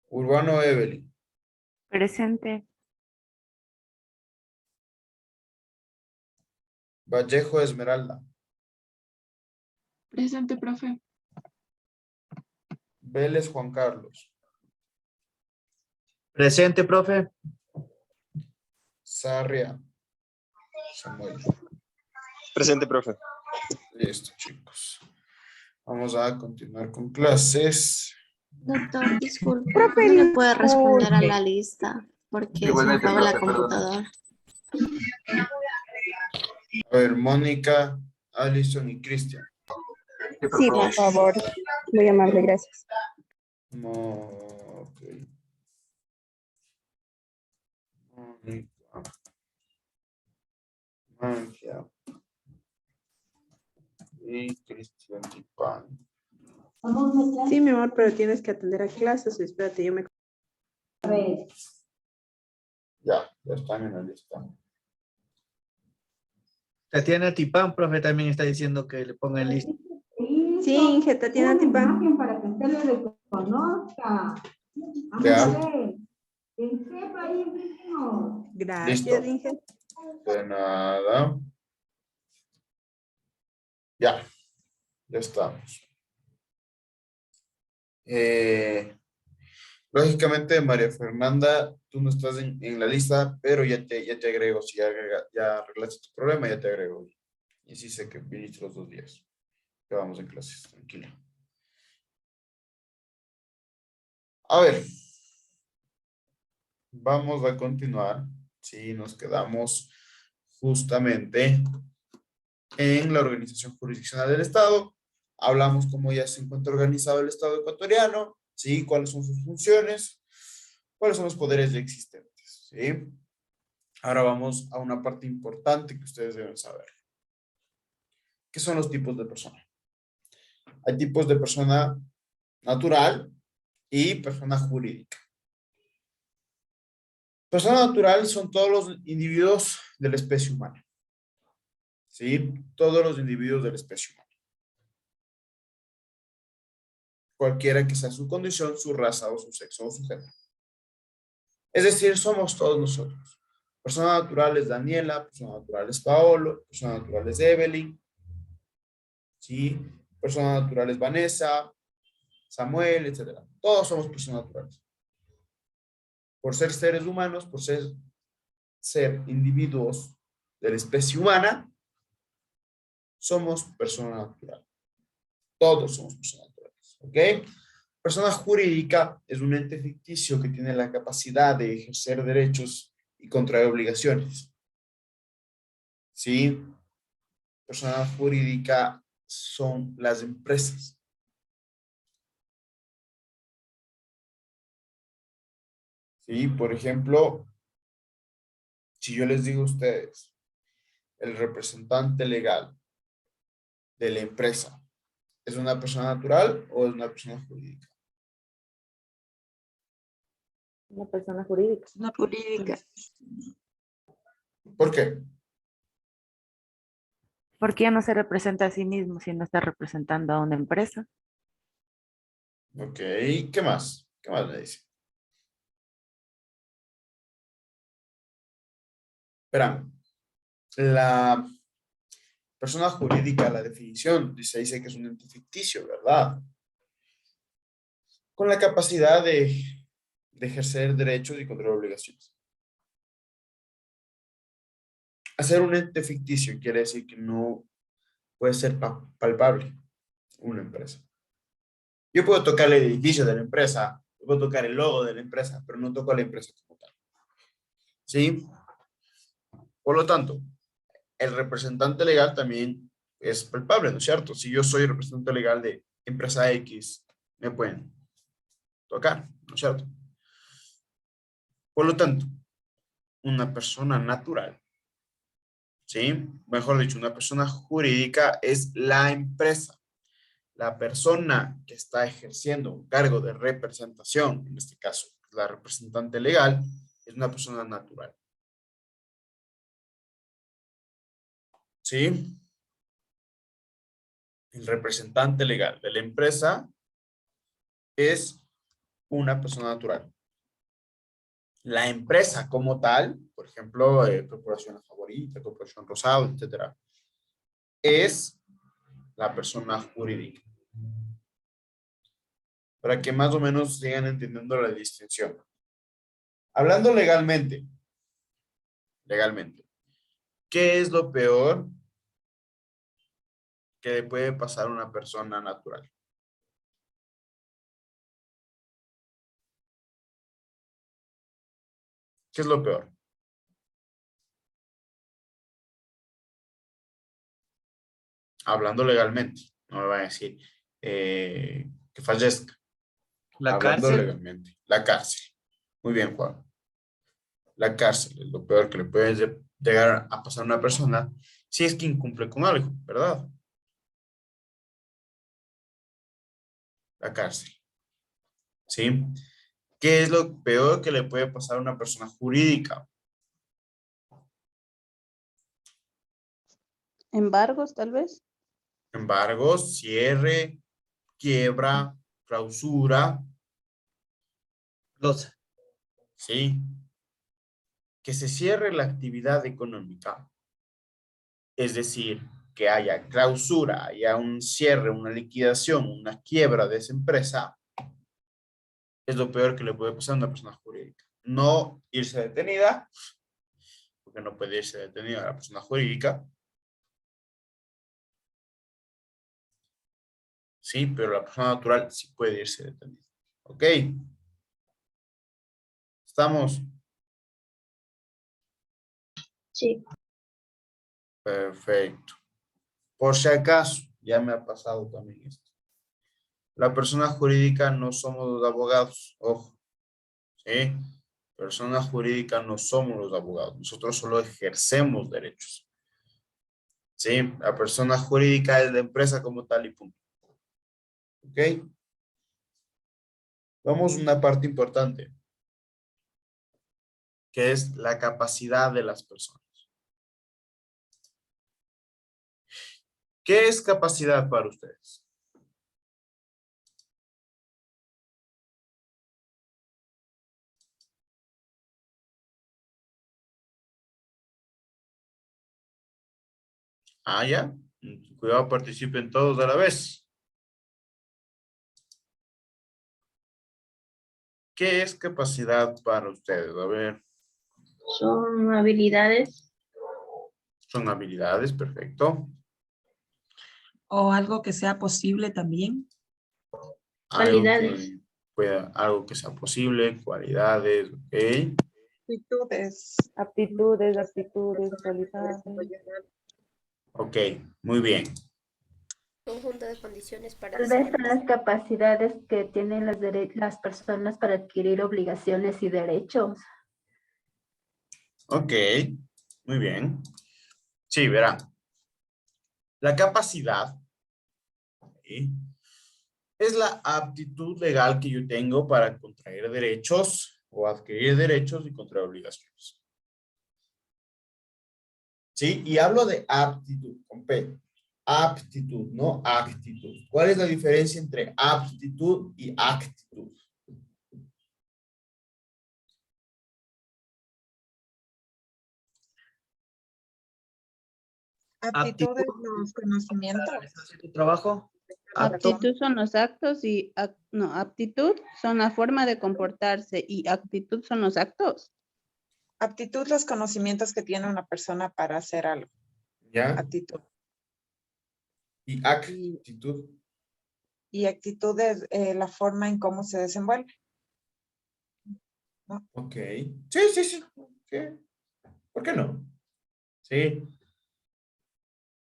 Urbano Evelyn. Presente. Vallejo Esmeralda. Presente, profe. Vélez Juan Carlos. Presente, profe. Sarria Samuel. Presente, profe. Listo, chicos. Vamos a continuar con clases. Doctor, disculpe, no le puede responder a la lista porque se me Igualmente, apagó la profe, perdón. computadora. A ver, Mónica, Alison y Cristian. Sí, por favor. Muy amable, gracias. No, ok. Mónica. Magia. Y Cristian Tipán. Sí, mi amor, pero tienes que atender a clases. Espérate, yo me... Ya están en la lista. Tatiana Tipán, profe, también está diciendo que le ponga en lista. Sí, Inge, Tatiana Tipán. Para que usted lo reconozca. Vamos Ya. a ver. ¿En qué país vivimos? Gracias, Listo. Inge. De nada. Ya estamos. Lógicamente, María Fernanda, tú no estás en la lista, pero ya te agrego. Si ya arreglaste tu problema, ya te agrego. Y sí sé que viniste los 2 días. Ya vamos en clases, tranquila. A ver. Vamos a continuar. Sí, nos quedamos justamente en la organización jurisdiccional del Estado. Hablamos cómo ya se encuentra organizado el Estado ecuatoriano, ¿sí? Cuáles son sus funciones, cuáles son los poderes ya existentes, ¿sí? Ahora vamos a una parte importante que ustedes deben saber. ¿Qué son los tipos de persona? Hay tipos de persona natural y persona jurídica. Persona natural son todos los individuos de la especie humana. ¿Sí? Todos los individuos de la especie humana. Cualquiera que sea su condición, su raza o su sexo o su género. Es decir, somos todos nosotros. Persona natural es Daniela, persona natural es Paolo, persona natural es Evelyn. ¿Sí? Persona natural es Vanessa, Samuel, etc. Todos somos personas naturales. Por ser seres humanos, por ser individuos de la especie humana, somos personas naturales. Todos somos personas naturales. ¿Ok? Persona jurídica es un ente ficticio que tiene la capacidad de ejercer derechos y contraer obligaciones. ¿Sí? Persona jurídica son las empresas. ¿Sí? Por ejemplo, si yo les digo a ustedes, el representante legal de la empresa, ¿es una persona natural o es una persona jurídica? Una persona jurídica. Una jurídica. ¿Por qué? Porque ya no se representa a sí mismo, sino está representando a una empresa. Ok, ¿qué más? ¿Qué más me dice? Verán, la persona jurídica, la definición, dice que es un ente ficticio, ¿verdad? Con la capacidad de ejercer derechos y controlar obligaciones. Hacer un ente ficticio quiere decir que no puede ser palpable una empresa. Yo puedo tocar el edificio de la empresa, puedo tocar el logo de la empresa, pero no toco a la empresa como tal. ¿Sí? Por lo tanto, el representante legal también es palpable, ¿no es cierto? Si yo soy representante legal de empresa X, me pueden tocar, ¿no es cierto? Por lo tanto, una persona natural, ¿sí? Mejor dicho, una persona jurídica es la empresa. La persona que está ejerciendo un cargo de representación, en este caso, la representante legal, es una persona natural. ¿Sí? El representante legal de la empresa es una persona natural. La empresa como tal, por ejemplo, Corporación Favorita, Corporación Rosado, etc., es la persona jurídica. Para que más o menos sigan entendiendo la distinción. Hablando legalmente, ¿qué es lo peor que le puede pasar a una persona natural? ¿Qué es lo peor? Hablando legalmente, no me van a decir que fallezca. Hablando legalmente. La cárcel. Muy bien, Juan. La cárcel es lo peor que le puede llegar a pasar a una persona si es que incumple con algo, ¿verdad? La cárcel. ¿Sí? ¿Qué es lo peor que le puede pasar a una persona jurídica? Embargos, tal vez. Embargo, cierre, quiebra, clausura. Glosa. Sí. Que se cierre la actividad económica. Es decir, que haya clausura, haya un cierre, una liquidación, una quiebra de esa empresa, es lo peor que le puede pasar a una persona jurídica. No irse detenida, porque no puede irse detenida la persona jurídica. Sí, pero la persona natural sí puede irse detenida. ¿Ok? ¿Estamos? Sí. Perfecto. Por si acaso, ya me ha pasado también esto. La persona jurídica no somos los abogados, ojo. ¿Sí? Persona jurídica no somos los abogados. Nosotros solo ejercemos derechos. ¿Sí? La persona jurídica es la empresa como tal y punto. ¿Ok? Vamos a una parte importante, que es la capacidad de las personas. ¿Qué es capacidad para ustedes? Ah, ya. Cuidado, participen todos a la vez. ¿Qué es capacidad para ustedes? A ver, Son habilidades. son habilidades, perfecto. O algo que sea posible también. Algo Cualidades. que pueda, algo que sea posible, cualidades, ok. Aptitudes, aptitudes, cualidades. Ok, muy bien. Conjunto de condiciones para Tal vez son desarrollar. las capacidades que tienen las personas para adquirir obligaciones y derechos. Ok, muy bien. Sí, verán. La capacidad, ¿sí?, es la aptitud legal que yo tengo para contraer derechos o adquirir derechos y contraer obligaciones. ¿Sí? Y hablo de aptitud, con P. Aptitud, no actitud. ¿Cuál es la diferencia entre aptitud y actitud? Aptitudes, los conocimientos. Tu trabajo. Apto. Aptitud son los actos y no, aptitud son la forma de comportarse y actitud son los actos. Aptitud, los conocimientos que tiene una persona para hacer algo. ¿Ya? Aptitud. Y actitud. Y actitud es la forma en cómo se desenvuelve. ¿No? Ok. Sí, sí, sí. Sí. ¿Por qué no? Sí.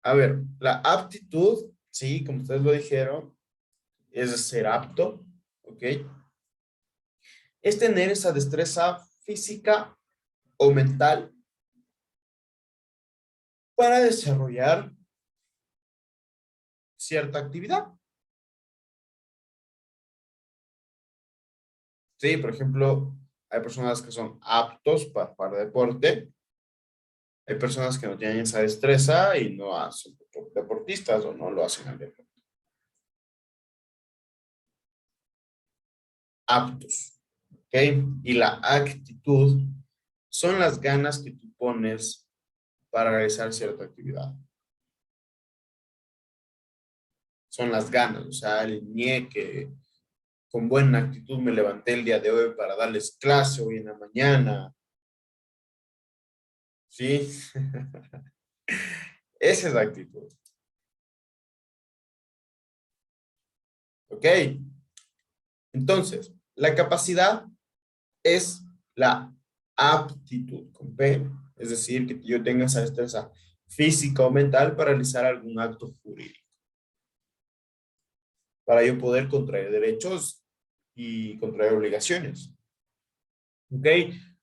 A ver, la aptitud, sí, como ustedes lo dijeron, es ser apto, ¿ok? Es tener esa destreza física o mental para desarrollar cierta actividad. Sí, por ejemplo, hay personas que son aptos para deporte. Hay personas que no tienen esa destreza y no son deportistas o no lo hacen al deporte. Aptos, ¿ok? Y la actitud son las ganas que tú pones para realizar cierta actividad. Son las ganas, o sea, el que con buena actitud me levanté el día de hoy para darles clase hoy en la mañana. ¿Sí? Esa es la actitud. ¿Ok? Entonces, la capacidad es la aptitud, con P, es decir, que yo tenga esa destreza física o mental para realizar algún acto jurídico. Para yo poder contraer derechos y contraer obligaciones. ¿Ok?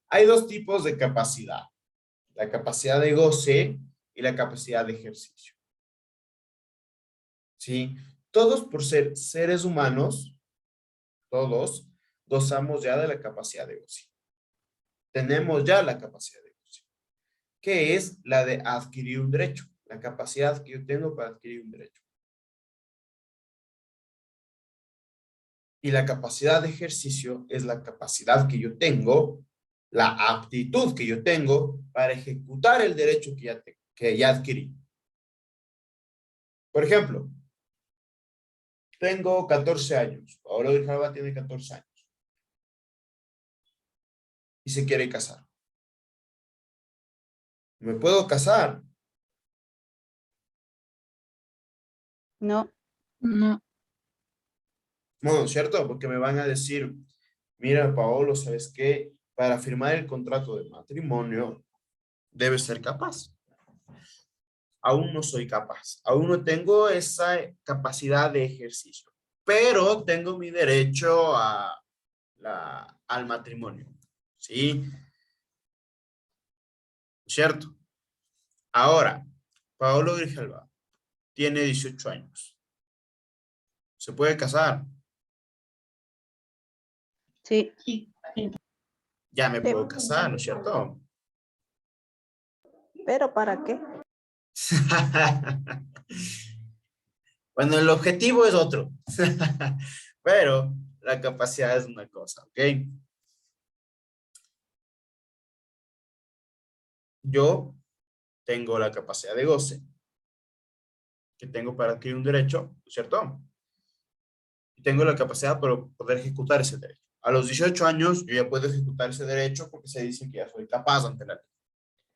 Hay dos tipos de capacidad. La capacidad de goce y la capacidad de ejercicio. ¿Sí? Todos por ser seres humanos, todos gozamos ya de la capacidad de goce. Tenemos ya la capacidad de goce, que es la de adquirir un derecho, la capacidad que yo tengo para adquirir un derecho. Y la capacidad de ejercicio es la capacidad que yo tengo, la aptitud que yo tengo para ejecutar el derecho que ya adquirí. Por ejemplo, tengo 14 años. Paola Grijalva tiene 14 años. Y se quiere casar. ¿Me puedo casar? No. No. No, ¿cierto? Porque me van a decir, mira, Paolo, ¿sabes qué? Para firmar el contrato de matrimonio, debes ser capaz. Aún no soy capaz. Aún no tengo esa capacidad de ejercicio. Pero tengo mi derecho al matrimonio. ¿Sí? ¿Cierto? Ahora, Paolo Grijalva tiene 18 años. ¿Se puede casar? Sí. Ya me puedo casar, ¿no es cierto? ¿Pero para qué? Bueno, el objetivo es otro. Pero la capacidad es una cosa, ¿ok? Yo tengo la capacidad de goce que tengo para adquirir un derecho, ¿no es cierto? Y tengo la capacidad para poder ejecutar ese derecho. A los 18 años yo ya puedo ejecutar ese derecho porque se dice que ya soy capaz ante la ley,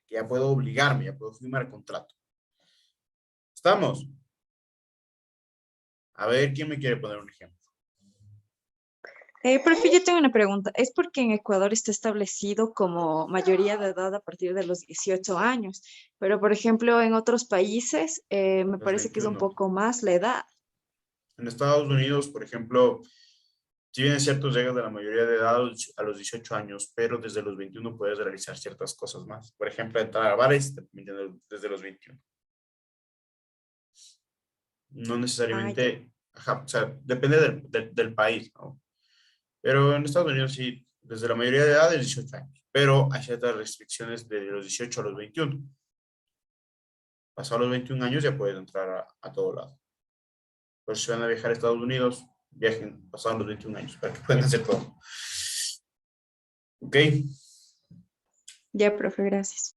que ya puedo obligarme, ya puedo firmar el contrato. ¿Estamos? A ver, ¿quién me quiere poner un ejemplo? Profe, yo tengo una pregunta. ¿Es porque en Ecuador está establecido como mayoría de edad a partir de los 18 años? Pero, por ejemplo, en otros países me parece que es un 21. poco más la edad. En Estados Unidos, por ejemplo, si bien es cierto, llegas de la mayoría de edad a los 18 años, pero desde los 21 puedes realizar ciertas cosas más. Por ejemplo, entrar a bares te permiten desde los 21. No necesariamente, ajá, o sea, depende del país, ¿no? Pero en Estados Unidos sí, desde la mayoría de edad es 18 años, pero hay ciertas restricciones de los 18 a los 21. Pasados los 21 años ya puedes entrar a todo lado. Por si van a viajar a Estados Unidos, viajen pasados los 21 años para que puedan hacer todo. ¿Ok? Ya, profe, gracias.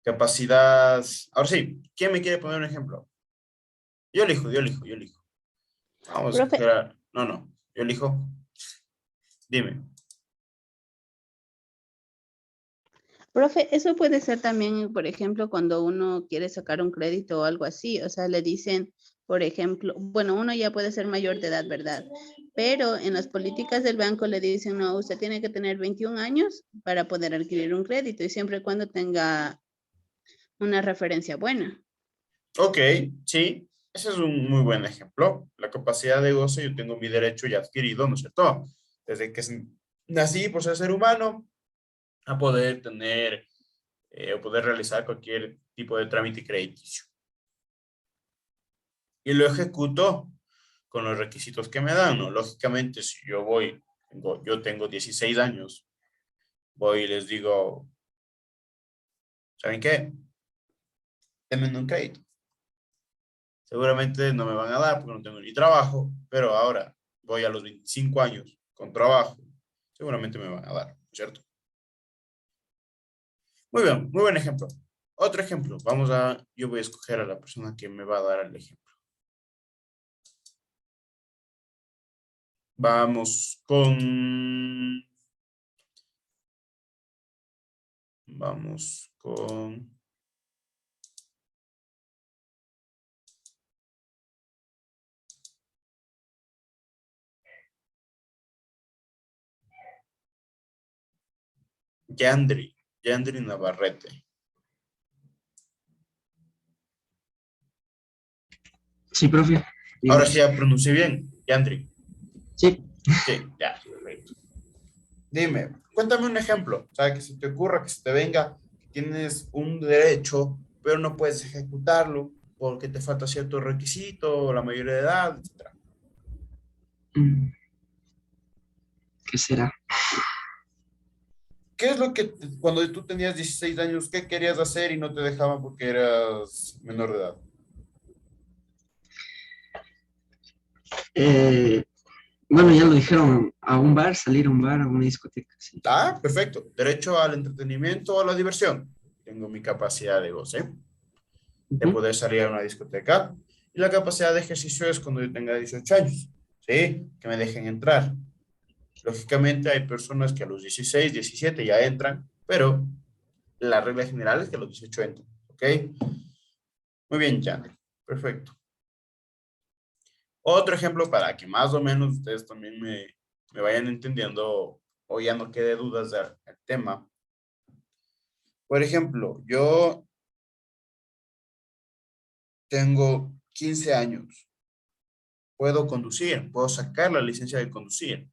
Capacidad. Ahora sí, ¿quién me quiere poner un ejemplo? Yo elijo. Vamos a Profe. coger No, yo elijo. Dime. Profe, eso puede ser también, por ejemplo, cuando uno quiere sacar un crédito o algo así, o sea, le dicen, por ejemplo, bueno, uno ya puede ser mayor de edad, ¿verdad? Pero en las políticas del banco le dicen, no, usted tiene que tener 21 años para poder adquirir un crédito y siempre y cuando tenga una referencia buena. Ok, sí, ese es un muy buen ejemplo. La capacidad de goce, yo tengo mi derecho ya adquirido, ¿no es cierto? Desde que nací por ser humano, a poder tener o poder realizar cualquier tipo de trámite crediticio. Y lo ejecuto con los requisitos que me dan, ¿no? Lógicamente, si yo tengo 16 años, voy y les digo, ¿saben qué? Denme un crédito. Seguramente no me van a dar porque no tengo ni trabajo, pero ahora voy a los 25 años con trabajo, seguramente me van a dar, ¿cierto? Muy bien, muy buen ejemplo. Otro ejemplo, yo voy a escoger a la persona que me va a dar el ejemplo. Vamos con Yandri Navarrete. Sí, profe. Ahora sí ya pronuncié bien, Yandri. Sí. Sí, ya, perfecto. Dime, cuéntame un ejemplo, o sea, que se te ocurra, que se te venga, que tienes un derecho, pero no puedes ejecutarlo porque te falta cierto requisito, la mayoría de edad, etc. ¿Qué será? ¿Qué es lo que cuando tú tenías 16 años, qué querías hacer y no te dejaban porque eras menor de edad? Bueno, ya lo dijeron, a un bar, salir a un bar, a una discoteca, sí. Ah, perfecto. Derecho al entretenimiento o a la diversión. Tengo mi capacidad de goce, de poder salir a una discoteca. Y la capacidad de ejercicio es cuando yo tenga 18 años, ¿sí? Que me dejen entrar. Lógicamente hay personas que a los 16, 17 ya entran, pero la regla general es que a los 18 entran, ¿ok? Muy bien, Janet. Perfecto. Otro ejemplo para que más o menos ustedes también me vayan entendiendo o ya no quede dudas del tema. Por ejemplo, yo tengo 15 años. Puedo conducir, puedo sacar la licencia de conducir.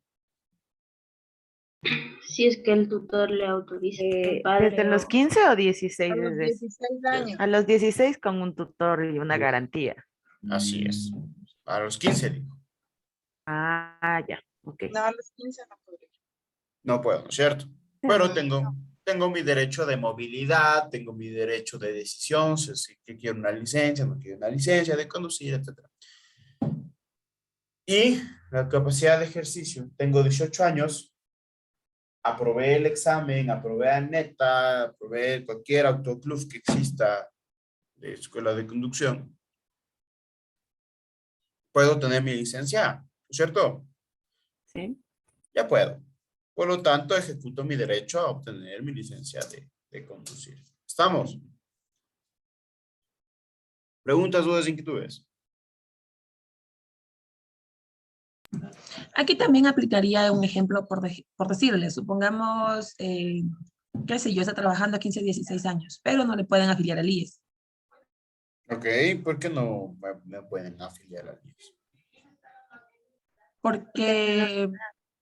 Si es que el tutor le autoriza, el padre ¿Desde los o 15 o 16? A los 16 años. A los 16 con un tutor y una garantía. Así es. A los 15 digo. Ah, ya, ok. No, a los 15 no podría. No puedo, ¿no es cierto? Pero tengo mi derecho de movilidad, tengo mi derecho de decisión, si que quiero una licencia, no quiero una licencia de conducir, etc. Y la capacidad de ejercicio. Tengo 18 años, aprobé el examen, aprobé ANETA, aprobé cualquier autoclub que exista de escuela de conducción. Puedo tener mi licencia, ¿no es cierto? Sí. Ya puedo. Por lo tanto, ejecuto mi derecho a obtener mi licencia de conducir. ¿Estamos? ¿Preguntas, dudas, inquietudes? Aquí también aplicaría un ejemplo por decirle, supongamos, qué sé yo, está trabajando a 15, 16 años, pero no le pueden afiliar al IES. Ok, ¿por qué no me pueden afiliar al IES? Porque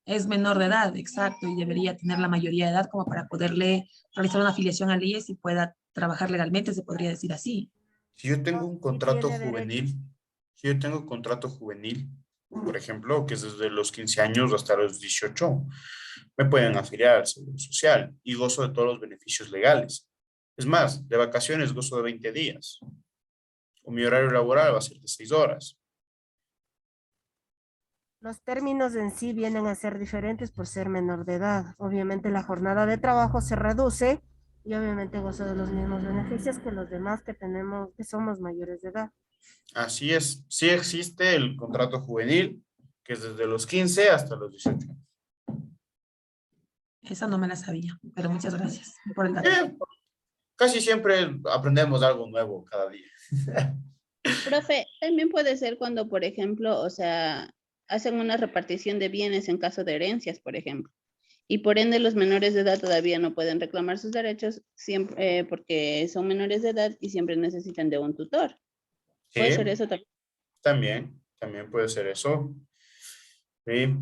es menor de edad, exacto, y debería tener la mayoría de edad como para poderle realizar una afiliación al IES y pueda trabajar legalmente, se podría decir así. Si yo tengo un contrato juvenil, si yo tengo contrato juvenil, por ejemplo, que es desde los 15 años hasta los 18, me pueden afiliar al Seguro Social y gozo de todos los beneficios legales. Es más, de vacaciones gozo de 20 días. O mi horario laboral va a ser de 6 horas. Los términos en sí vienen a ser diferentes por ser menor de edad. Obviamente la jornada de trabajo se reduce y obviamente gozo de los mismos beneficios que los demás que tenemos, que somos mayores de edad. Así es. Sí existe el contrato juvenil, que es desde los 15 hasta los 18. Esa no me la sabía, pero muchas gracias por el dato. Casi siempre aprendemos algo nuevo cada día. Profe, también puede ser cuando, por ejemplo, o sea, hacen una repartición de bienes en caso de herencias, por ejemplo. Y por ende los menores de edad todavía no pueden reclamar sus derechos siempre, porque son menores de edad y siempre necesitan de un tutor. ¿Puede ser eso también? También puede ser eso. Sí.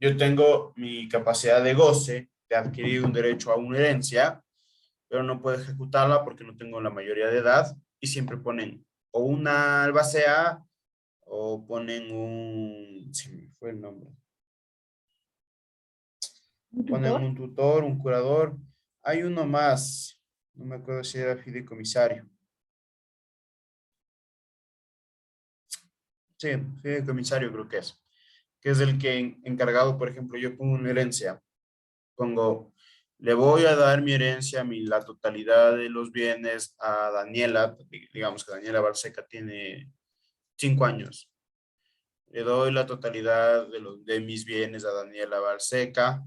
Yo tengo mi capacidad de goce de adquirir un derecho a una herencia, pero no puedo ejecutarla porque no tengo la mayoría de edad y siempre ponen o una albacea o ponen un, se me fue el nombre. Ponen un tutor, un curador. Hay uno más, no me acuerdo si era fideicomisario. Sí, fideicomisario creo que es el que encargado, por ejemplo, yo pongo una herencia, pongo, le voy a dar mi herencia, la totalidad de los bienes a Daniela, digamos que Daniela Barseca tiene 5 años. Le doy la totalidad de mis bienes a Daniela Barseca,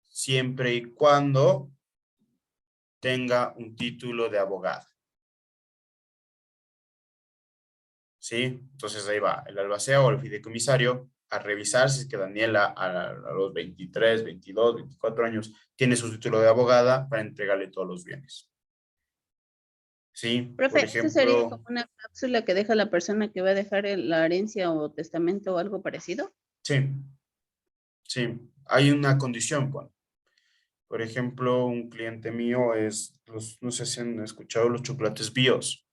siempre y cuando tenga un título de abogada. ¿Sí? Entonces ahí va el albacea o el fideicomisario a revisar si es que Daniela a los 23, 22, 24 años tiene su título de abogada para entregarle todos los bienes. ¿Sí? Profe, Por ¿eso sería ejemplo, como una cláusula que deja la persona que va a dejar la herencia o testamento o algo parecido? sí, sí, hay una condición, pues. Por ejemplo, un cliente mío es, no sé si han escuchado los chocolates BIOS.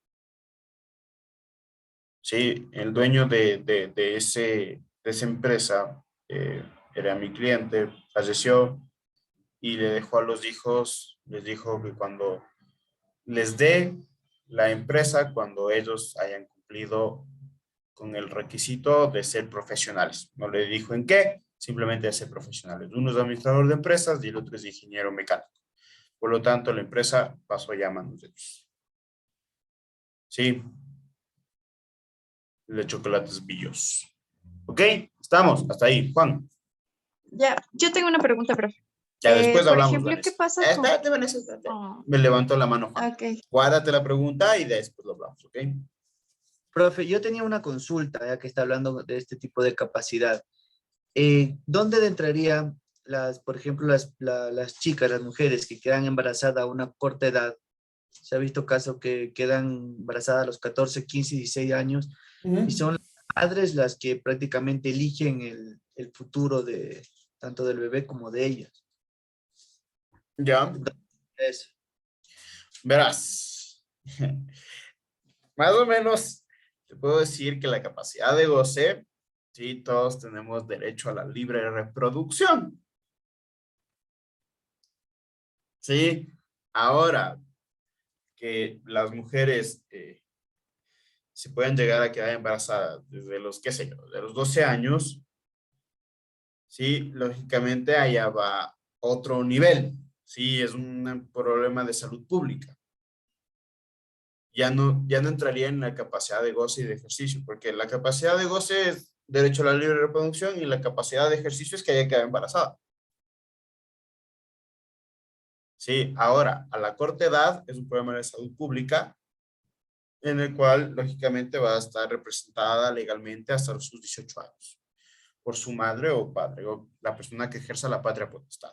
Sí, el dueño de esa empresa era mi cliente, falleció y le dejó a los hijos, les dijo que cuando les dé la empresa, cuando ellos hayan cumplido con el requisito de ser profesionales. No le dijo en qué, simplemente de ser profesionales. Uno es administrador de empresas y el otro es ingeniero mecánico. Por lo tanto, la empresa pasó ya a manos de ellos. ¿Sí? De chocolates Billos. ¿Ok? Estamos, hasta ahí. Juan. Ya, yo tengo una pregunta, profe. Ya después por hablamos, ejemplo, Vanessa. ¿qué pasa con...? Espérate, Vanessa, espérate. Oh, Me levantó la mano, Juan. ok. Guárdate la pregunta y después lo hablamos, ¿ok? Profe, yo tenía una consulta, ya que está hablando de este tipo de capacidad. ¿Dónde entrarían por ejemplo, las chicas, las mujeres que quedan embarazadas a una corta edad? Se ha visto casos que quedan embarazadas a los 14, 15, 16 años y son las madres las que prácticamente eligen el futuro de tanto del bebé como de ellas. Ya. Eso. Verás. Más o menos te puedo decir que la capacidad de goce, sí, todos tenemos derecho a la libre reproducción. Sí, ahora que las mujeres se pueden llegar a quedar embarazadas desde los, qué sé yo, de los 12 años, sí, lógicamente allá va otro nivel, sí, es un problema de salud pública. Ya no entraría en la capacidad de goce y de ejercicio, porque la capacidad de goce es derecho a la libre reproducción y la capacidad de ejercicio es que haya quedado embarazada. Sí, ahora, a la corta edad es un problema de salud pública en el cual, lógicamente, va a estar representada legalmente hasta sus 18 años por su madre o padre o la persona que ejerza la patria potestad.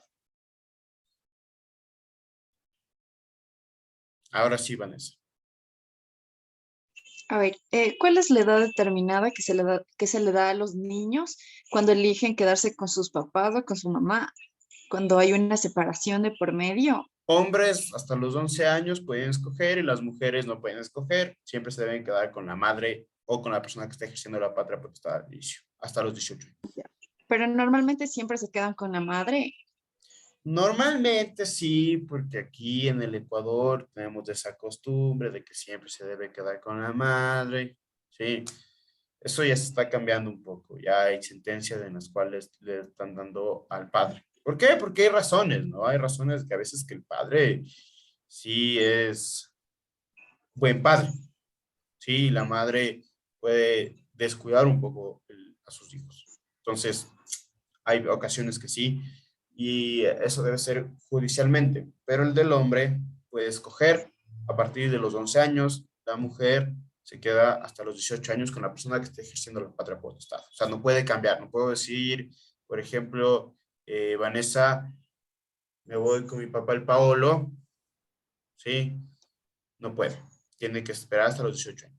Ahora sí, Vanessa. A ver, ¿cuál es la edad determinada que se le da a los niños cuando eligen quedarse con sus papás o con su mamá? Cuando hay una separación de por medio. Hombres hasta los 11 años pueden escoger y las mujeres no pueden escoger. Siempre se deben quedar con la madre o con la persona que está ejerciendo la patria potestad al inicio, hasta los 18 años. Pero normalmente siempre se quedan con la madre. Normalmente sí, porque aquí en el Ecuador tenemos esa costumbre de que siempre se debe quedar con la madre, ¿sí? Eso ya se está cambiando un poco. Ya hay sentencias en las cuales le están dando al padre. ¿Por qué? Porque hay razones, ¿no? Hay razones que a veces que el padre sí es buen padre. Sí, la madre puede descuidar un poco a sus hijos. Entonces, hay ocasiones que sí, y eso debe ser judicialmente. Pero el del hombre puede escoger a partir de los 11 años, la mujer se queda hasta los 18 años con la persona que esté ejerciendo la patria potestad. O sea, no puede cambiar. No puedo decir, por ejemplo, Vanessa, me voy con mi papá el Paolo, ¿sí? No puede. Tiene que esperar hasta los 18 años.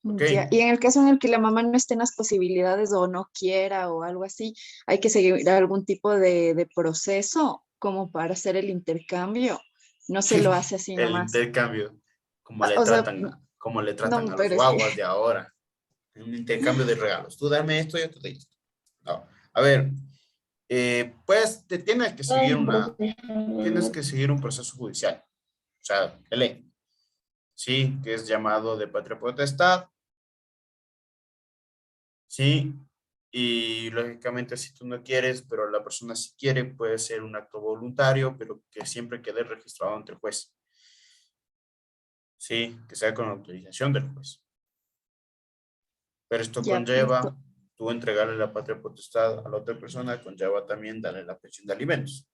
¿Okay? Ya. Y en el caso en el que la mamá no esté en las posibilidades o no quiera o algo así, hay que seguir algún tipo de proceso como para hacer el intercambio. No se lo hace así el nomás. Intercambio, como le O sea, tratan no, a los pero es guaguas que- de ahora. Un intercambio de regalos. Tú dame esto, yo te doy esto. No. A ver, pues te tienes que seguir tienes que seguir un proceso judicial. O sea, de ley. Sí, que es llamado de patria potestad. Sí, y lógicamente si tú no quieres, pero la persona sí quiere, puede ser un acto voluntario, pero que siempre quede registrado ante el juez. Sí, que sea con autorización del juez. Pero esto Ya, conlleva, tú entregarle la patria potestad a la otra persona, conlleva también darle la pensión de alimentos.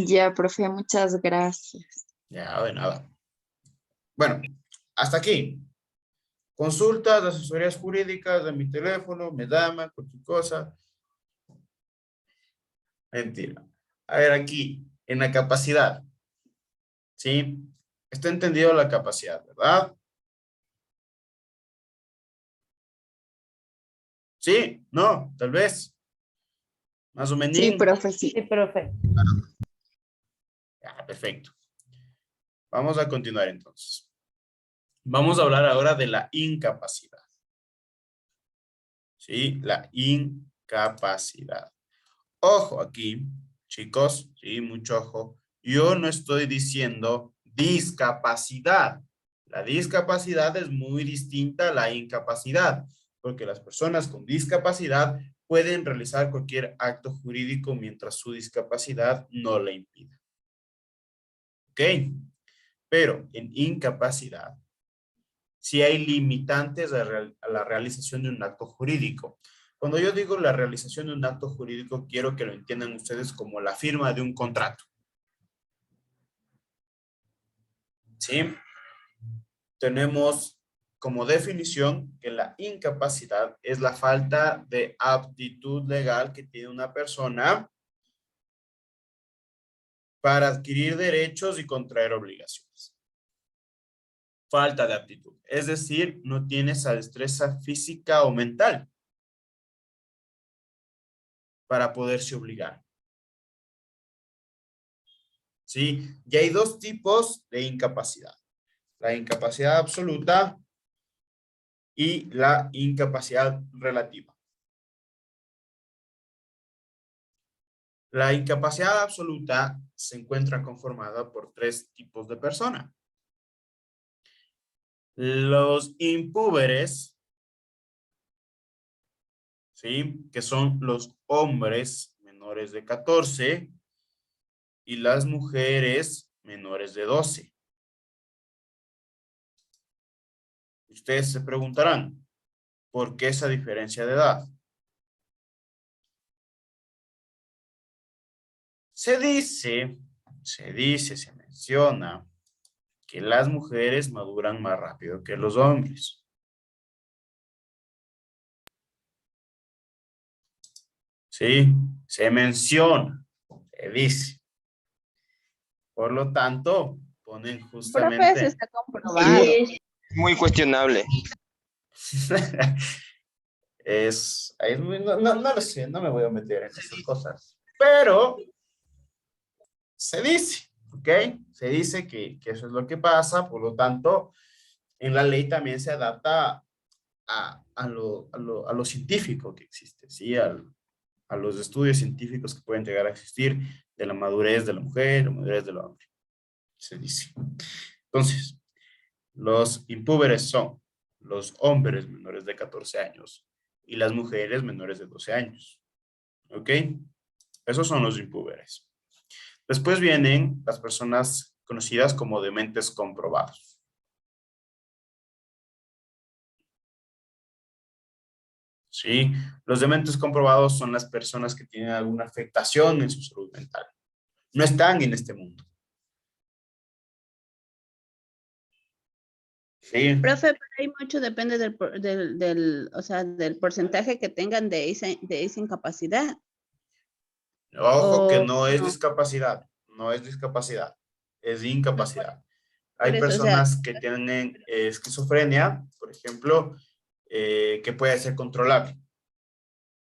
Ya, profe, muchas gracias. Ya, de nada. Bueno, hasta aquí. Consultas, asesorías jurídicas de mi teléfono, me llama, cualquier cosa. Mentira. A ver, aquí, en la capacidad. ¿Sí? Está entendido la capacidad, ¿verdad? ¿Sí? ¿No? Tal vez. Más o menos. Sí, profe, sí. Sí, profe. Ya, perfecto. Vamos a continuar entonces. Vamos a hablar ahora de la incapacidad. ¿Sí? La incapacidad. Ojo aquí, chicos, sí, mucho ojo. Yo no estoy diciendo discapacidad. La discapacidad es muy distinta a la incapacidad, porque las personas con discapacidad pueden realizar cualquier acto jurídico mientras su discapacidad no le impida. ¿Ok? Pero en incapacidad, sí hay limitantes a la realización de un acto jurídico. Cuando yo digo la realización de un acto jurídico, quiero que lo entiendan ustedes como la firma de un contrato. ¿Sí? Tenemos como definición que la incapacidad es la falta de aptitud legal que tiene una persona para adquirir derechos y contraer obligaciones. Falta de aptitud, es decir, no tiene esa destreza física o mental para poderse obligar. ¿Sí? Y hay dos tipos de incapacidad. La incapacidad absoluta y la incapacidad relativa. La incapacidad absoluta se encuentra conformada por tres tipos de personas. Los impúberes, ¿sí? Que son los hombres menores de 14 y las mujeres menores de 12. Ustedes se preguntarán, ¿por qué esa diferencia de edad? Se menciona que las mujeres maduran más rápido que los hombres. Sí, se menciona, se dice. Por lo tanto, ponen Profe, eso justamente... está comprobado. Muy cuestionable. No lo sé, no me voy a meter en esas cosas. Pero se dice, ¿ok? Se dice que eso es lo que pasa, por lo tanto, en la ley también se adapta a lo científico que existe, ¿sí? A los estudios científicos que pueden llegar a existir de la madurez de la mujer, la madurez del hombre, se dice. Entonces, los impúberes son los hombres menores de 14 años y las mujeres menores de 12 años, ¿ok? Esos son los impúberes. Después vienen las personas conocidas como dementes comprobados. ¿Sí? Los dementes comprobados son las personas que tienen alguna afectación en su salud mental. No están en este mundo. Sí. Profe, pero ahí mucho depende o sea, del porcentaje que tengan de esa incapacidad. Ojo que no es discapacidad, no es discapacidad, es incapacidad. Hay Por eso, o sea, personas que tienen esquizofrenia, por ejemplo, que puede ser controlable.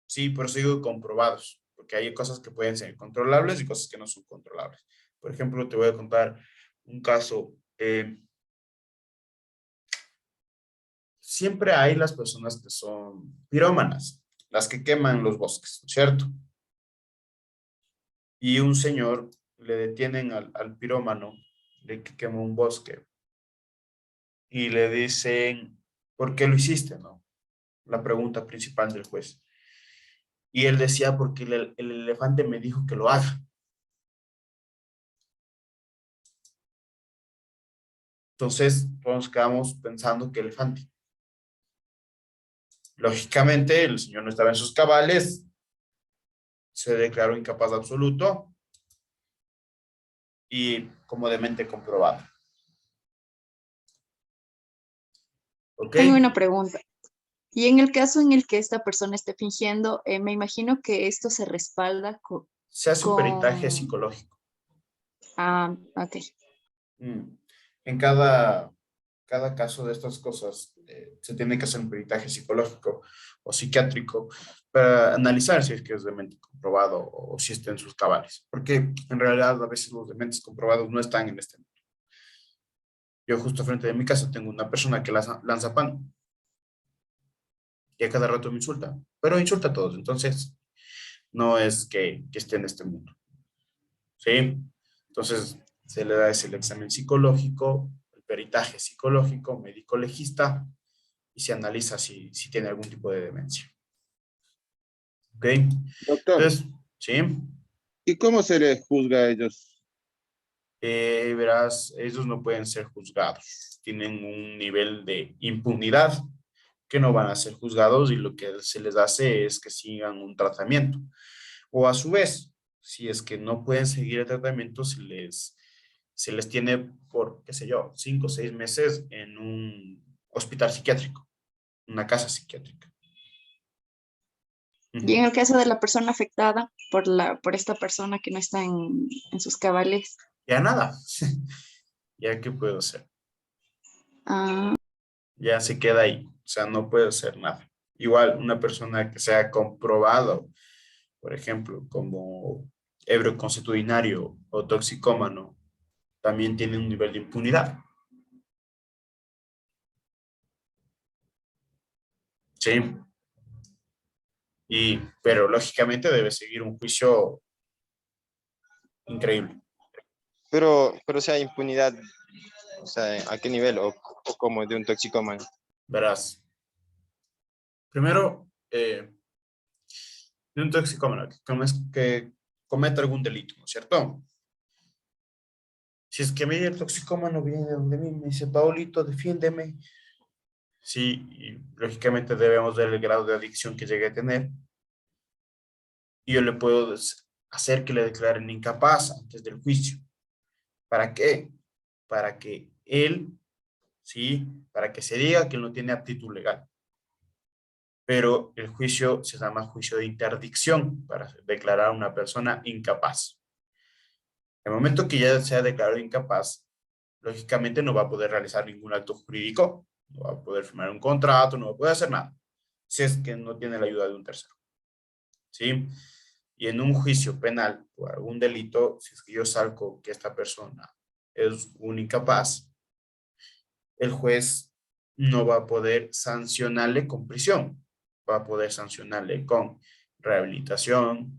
Sí, por eso digo comprobados, porque hay cosas que pueden ser controlables y cosas que no son controlables. Por ejemplo, te voy a contar un caso. Siempre hay las personas que son pirómanas, las que queman los bosques, ¿no es cierto? Y un señor le detienen al pirómano de que quemó un bosque y le dicen, ¿por qué lo hiciste? ¿No? La pregunta principal del juez. Y él decía, porque el elefante me dijo que lo haga. Entonces, todos quedamos pensando que elefante. Lógicamente, el señor no estaba en sus cabales, se declaró incapaz absoluto y como demente comprobado. ¿Ok? Tengo una pregunta. Y en el caso en el que esta persona esté fingiendo, me imagino que esto se respalda Se hace un peritaje psicológico. Ah, ok. En cada caso de estas cosas se tiene que hacer un peritaje psicológico o psiquiátrico para analizar si es que es demente comprobado o si está en sus cabales. Porque en realidad a veces los dementes comprobados no están en este mundo. Yo justo frente de mi casa tengo una persona que lanza pan y a cada rato me insulta, pero insulta a todos, entonces no es que esté en este mundo. ¿Sí? Entonces se le da ese examen psicológico, el peritaje psicológico, médico legista, y se analiza si tiene algún tipo de demencia. ¿Ok? Doctor, Entonces, ¿sí? ¿y cómo se les juzga a ellos? Verás, ellos no pueden ser juzgados. Tienen un nivel de impunidad que no van a ser juzgados y lo que se les hace es que sigan un tratamiento. O a su vez, si es que no pueden seguir el tratamiento, se les tiene por, qué sé yo, 5 o 6 meses en un hospital psiquiátrico, una casa psiquiátrica. Y en el caso de la persona afectada por esta persona que no está en sus cabales. Ya nada. ¿Ya qué puedo hacer? Ah, Ya se queda ahí. O sea, no puede hacer nada. Igual, una persona que sea comprobado, por ejemplo, como ebrio consuetudinario o toxicómano, también tiene un nivel de impunidad. Sí. Pero lógicamente debe seguir un juicio increíble. Pero, o sea, impunidad, o sea, ¿a qué nivel? ¿O como de un toxicómano? Verás. Primero, de un toxicómano que cometa algún delito, ¿no es cierto? Si es que a mí el toxicómano viene donde mí me dice, Paulito, defiéndeme. Sí, y lógicamente debemos ver el grado de adicción que llegue a tener. Y yo le puedo hacer que le declaren incapaz antes del juicio. ¿Para qué? Para que él, sí, para que se diga que él no tiene aptitud legal. Pero el juicio se llama juicio de interdicción para declarar a una persona incapaz. En el momento que ya sea declarado incapaz, lógicamente no va a poder realizar ningún acto jurídico, no va a poder firmar un contrato, no va a poder hacer nada, si es que no tiene la ayuda de un tercero. ¿Sí? Y en un juicio penal por algún delito, si es que yo salgo que esta persona es un incapaz, el juez no va a poder sancionarle con prisión, va a poder sancionarle con rehabilitación,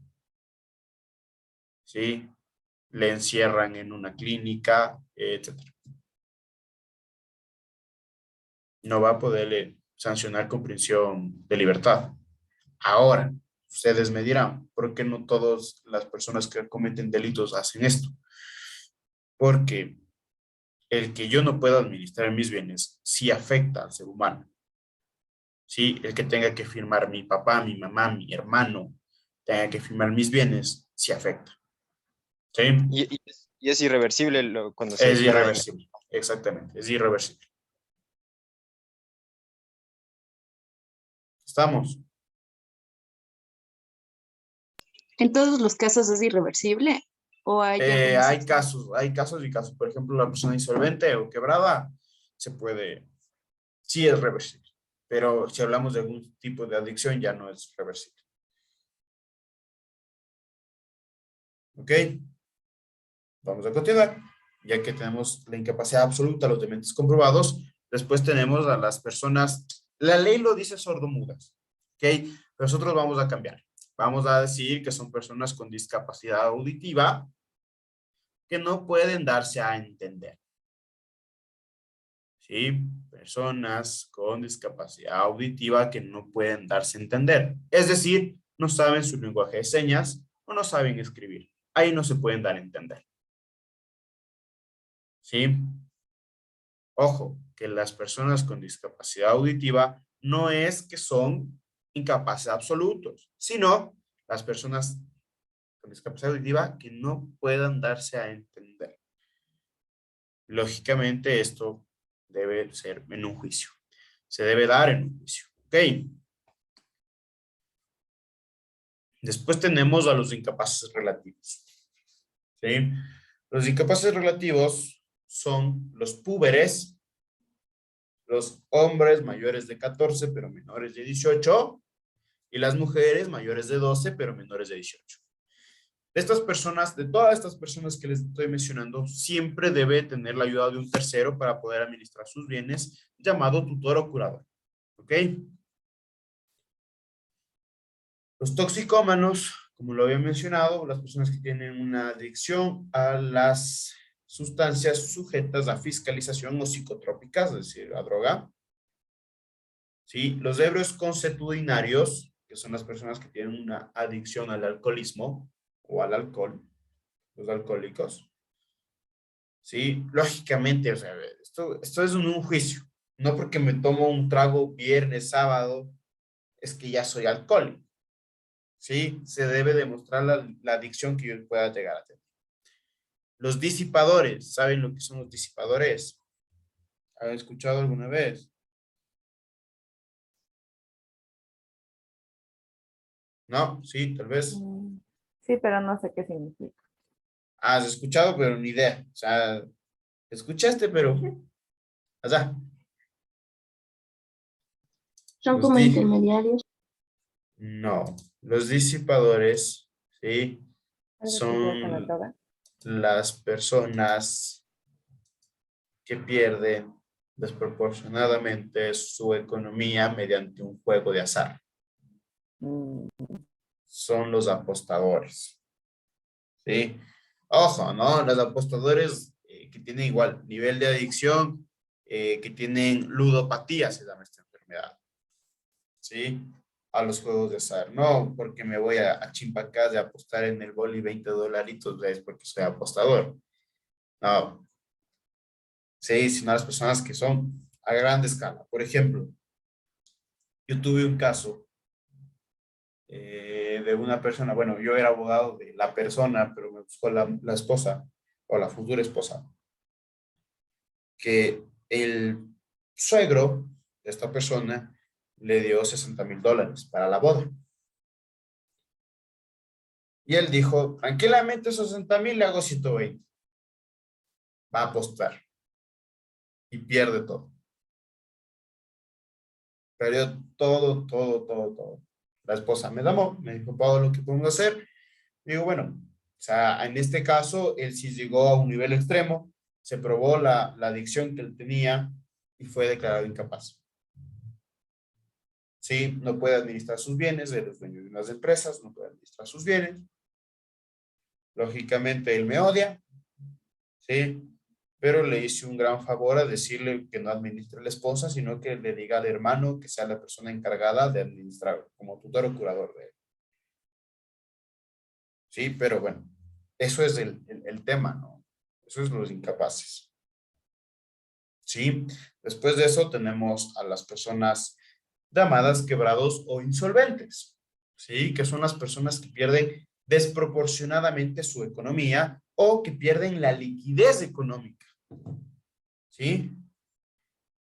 ¿sí? Le encierran en una clínica, etc. No va a poderle sancionar con prisión de libertad. Ahora, ustedes me dirán, ¿por qué no todas las personas que cometen delitos hacen esto? Porque el que yo no pueda administrar mis bienes sí afecta al ser humano. Sí, el que tenga que firmar mi papá, mi mamá, mi hermano, tenga que firmar mis bienes, sí afecta. ¿Sí? Y es irreversible cuando se Es declara irreversible, exactamente, es irreversible. ¿Estamos? ¿En todos los casos es irreversible? ¿O hay algunos Hay casos y casos. Por ejemplo, la persona insolvente o quebrada sí es reversible. Pero si hablamos de algún tipo de adicción, ya no es reversible. ¿Ok? Vamos a continuar. Ya que tenemos la incapacidad absoluta, los dementes comprobados, después tenemos a las personas, la ley lo dice sordomudas. ¿Ok? Pero nosotros vamos a cambiar. Vamos a decir que son personas con discapacidad auditiva que no pueden darse a entender. ¿Sí? Personas con discapacidad auditiva que no pueden darse a entender. Es decir, no saben su lenguaje de señas o no saben escribir. Ahí no se pueden dar a entender. ¿Sí? Ojo, que las personas con discapacidad auditiva no es que son incapaces absolutos, sino las personas con discapacidad auditiva que no puedan darse a entender. Lógicamente, esto debe ser en un juicio. Se debe dar en un juicio. ¿Ok? Después tenemos a los incapaces relativos. ¿Sí? Los incapaces relativos son los púberes, los hombres mayores de 14 pero menores de 18 y las mujeres mayores de 12 pero menores de 18. De estas personas, de todas estas personas que les estoy mencionando, siempre debe tener la ayuda de un tercero para poder administrar sus bienes, llamado tutor o curador. ¿Ok? Los toxicómanos, como lo había mencionado, las personas que tienen una adicción a las sustancias sujetas a fiscalización o psicotrópicas, es decir, a droga. ¿Sí? Los ebrios consuetudinarios, que son las personas que tienen una adicción al alcoholismo o al alcohol, los alcohólicos. ¿Sí? Lógicamente, o sea, esto es un juicio. No porque me tomo un trago viernes, sábado, es que ya soy alcohólico. ¿Sí? Se debe demostrar la adicción que yo pueda llegar a tener. Los disipadores, ¿saben lo que son los disipadores? ¿Han escuchado alguna vez? ¿No? Sí, tal vez. Sí, pero no sé qué significa. Has escuchado, pero ni idea. O sea, escuchaste, pero... O sea, Son los como di- intermediarios. No, los disipadores, ¿sí? ¿Algo que ver con la Son droga? las personas que pierden desproporcionadamente su economía mediante un juego de azar. Son los apostadores, ¿sí? Ojo, ¿no? Los apostadores que tienen igual nivel de adicción, que tienen ludopatía, se llama esta enfermedad, ¿sí? A los juegos de azar. No porque me voy a Chimpacás de apostar en el boli $20, es porque soy apostador. No. Sí, sino a las personas que son a gran escala. Por ejemplo, yo tuve un caso de una persona, bueno, yo era abogado de la persona, pero me buscó la esposa o la futura esposa, que el suegro de esta persona le dio $60,000 para la boda. Y él dijo, tranquilamente esos 60,000 le hago 120. Va a apostar. Y pierde todo. Perdió todo, todo, todo, todo. La esposa me llamó, me dijo, Pablo, ¿qué podemos hacer? Digo, bueno, o sea, en este caso, él sí llegó a un nivel extremo, se probó la adicción que él tenía y fue declarado incapaz. Sí, no puede administrar sus bienes, él es dueño de unas empresas, no puede administrar sus bienes. Lógicamente, él me odia, sí, pero le hice un gran favor a decirle que no administre la esposa, sino que le diga al hermano que sea la persona encargada de administrar como tutor o curador de él. Sí, pero bueno, eso es el tema, ¿no? Eso es los incapaces. Sí, después de eso tenemos a las personas llamadas quebrados o insolventes, ¿sí? Que son las personas que pierden desproporcionadamente su economía o que pierden la liquidez económica, ¿sí?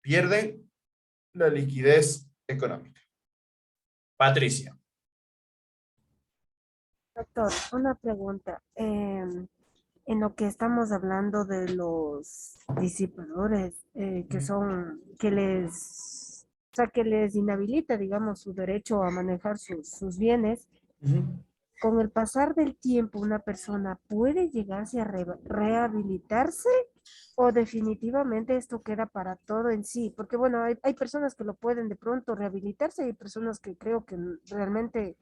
Pierden la liquidez económica. Patricia. Doctor, una pregunta. En lo que estamos hablando de los disipadores, que son, o sea, que les inhabilita, digamos, su derecho a manejar sus bienes, con el pasar del tiempo, una persona puede llegarse a rehabilitarse o definitivamente esto queda para todo en sí, porque bueno, hay personas que lo pueden de pronto rehabilitarse y hay personas que creo que realmente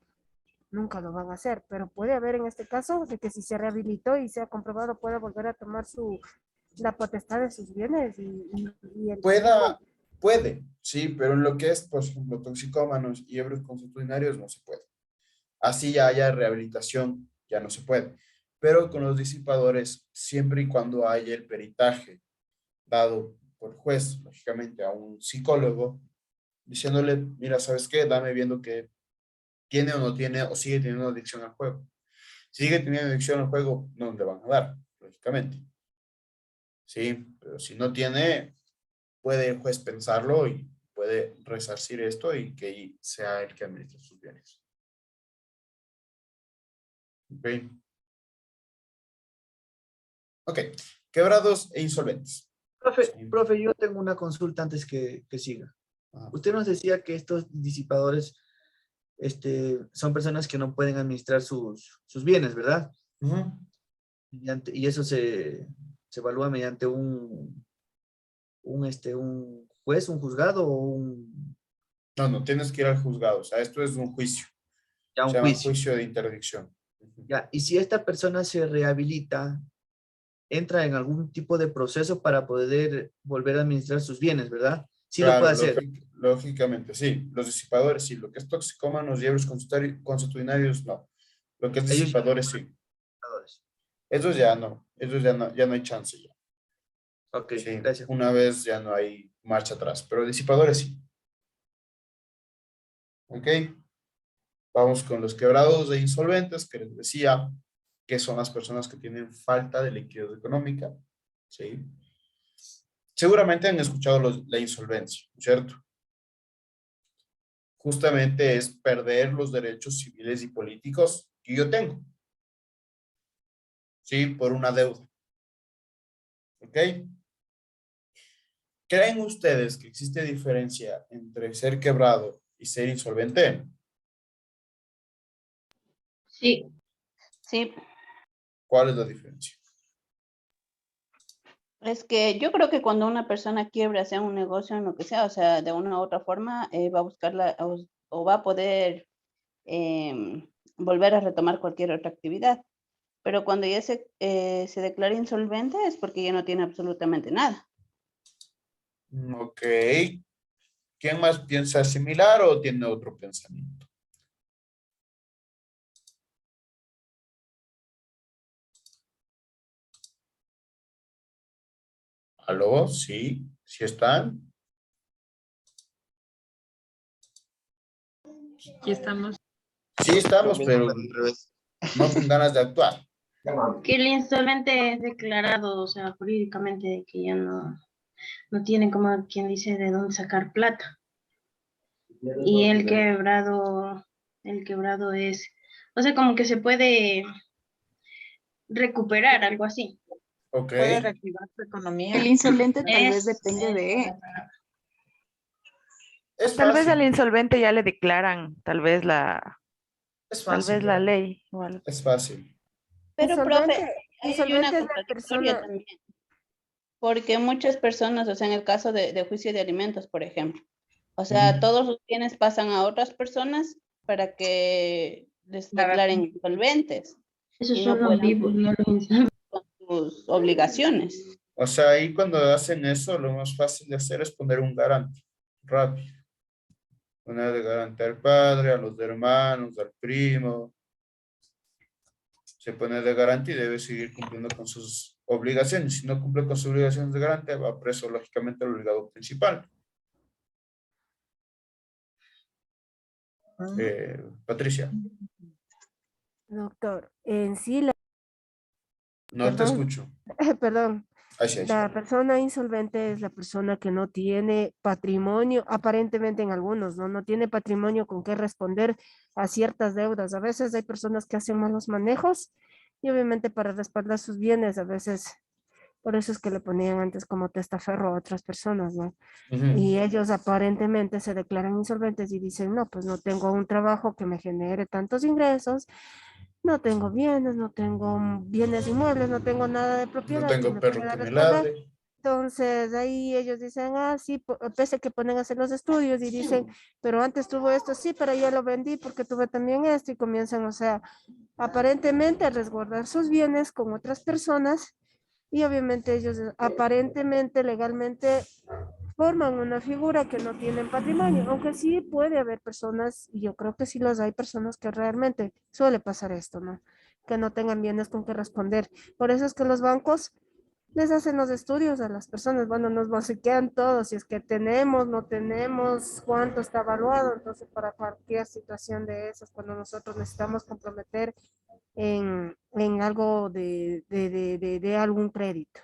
nunca lo van a hacer, pero puede haber en este caso de que si se rehabilitó y se ha comprobado pueda volver a tomar la potestad de sus bienes y el Puede, sí, pero en lo que es, por ejemplo, toxicómanos y ebrios consuetudinarios no se puede. Así ya haya rehabilitación, ya no se puede. Pero con los disipadores, siempre y cuando haya el peritaje dado por juez, lógicamente a un psicólogo, diciéndole, mira, ¿sabes qué? Dame viendo que tiene o no tiene o sigue teniendo adicción al juego. Si sigue teniendo adicción al juego, no le van a dar, lógicamente. Sí, pero si no tiene, puede el juez pensarlo y puede resarcir esto y que sea el que administre sus bienes. Ok. Ok. Quebrados e insolventes. Profe, yo tengo una consulta antes que siga. Usted nos decía que estos disipadores son personas que no pueden administrar sus bienes, ¿verdad? Y eso se evalúa mediante un juez, un juzgado o un... No, tienes que ir al juzgado. O sea, esto es un juicio. Ya, un se llama juicio. Juicio de interdicción. Ya, y si esta persona se rehabilita, entra en algún tipo de proceso para poder volver a administrar sus bienes, ¿verdad? Sí lo Claro, puede hacer. lógicamente, sí. Los disipadores, sí. Lo que es toxicómanos y ebrios consuetudinarios, no. Lo que es Ellos- disipadores, sí. Esos ya no hay chance ya. Ok, Sí, gracias. una vez ya no hay marcha atrás, pero disipadores sí. Ok, vamos con los quebrados e insolventes, que les decía que son las personas que tienen falta de liquidez económica. Sí. Seguramente han escuchado la insolvencia, ¿no es cierto? Justamente es perder los derechos civiles y políticos que yo tengo. Sí, por una deuda. ¿Ok? ¿Creen ustedes que existe diferencia entre ser quebrado y ser insolvente? Sí. Sí, ¿Cuál es la diferencia? es que yo creo que cuando una persona quiebra, sea un negocio en lo que sea, o sea, de una u otra forma, va a buscarla o va a poder volver a retomar cualquier otra actividad. Pero cuando ya se declara insolvente es porque ya no tiene absolutamente nada. Ok. ¿Quién más piensa similar o tiene otro pensamiento? ¿Aló? Sí, sí están. Aquí estamos. Sí estamos, Lo mismo, pero pero al revés. no con ganas de actuar. Que el insolvente es declarado, o sea, jurídicamente de que ya no tiene, como quien dice, de dónde sacar plata. Y el quebrado es, o sea, como que se puede recuperar, algo así. Ok. Puede reactivar su economía. El insolente tal vez Es- depende de... Es Tal vez al fácil. insolvente ya le declaran, tal vez Es la fácil. ley o algo. Es fácil. Pero, profe, Insolvente, hay insolvente una es la contradictoria persona, también. Porque muchas personas, o sea, en el caso de juicio de alimentos, por ejemplo, o sea, Ujú. todos los bienes pasan a otras personas para que les declaren insolventes Esos y son no los puedan vivos, no cumplir los insolventes. con sus obligaciones. O sea, ahí cuando hacen eso, lo más fácil de hacer es poner un garante. Rápido. Poner de garante al padre, a los hermanos, al primo. Se pone de garante y debe seguir cumpliendo con sus obligaciones. Si no cumple con sus obligaciones de garante, va preso lógicamente el obligado principal. Patricia, doctor, en sí, no te perdón, escucho. perdón, Ahí sí, ahí sí. la persona insolvente es la persona que no tiene patrimonio, aparentemente en algunos, ¿no? No tiene patrimonio con qué responder a ciertas deudas. A veces hay personas que hacen malos manejos y obviamente para respaldar sus bienes, a veces, por eso es que le ponían antes como testaferro a otras personas, ¿no? Y Ujú. ellos aparentemente se declaran insolventes y dicen, no, pues no tengo un trabajo que me genere tantos ingresos, no tengo bienes, no tengo bienes inmuebles, no tengo nada de No propiedad que tengo me perro pueda que me respaldar. ladre. Entonces ahí ellos dicen, ah, sí, pese que ponen a hacer los estudios y dicen, pero antes tuvo esto, sí, pero ya lo vendí porque tuve también esto y comienzan, o sea, aparentemente a resguardar sus bienes con otras personas y obviamente ellos aparentemente legalmente forman una figura que no tienen patrimonio, aunque sí puede haber personas, y yo creo que sí los hay personas que realmente suele pasar esto, ¿no? Que no tengan bienes con que responder. Por eso es que los bancos les hacen los estudios a las personas, bueno, nos basiquean todo, si es que tenemos, no tenemos, cuánto está evaluado, entonces para cualquier situación de esas, cuando nosotros necesitamos comprometer en algo de algún crédito.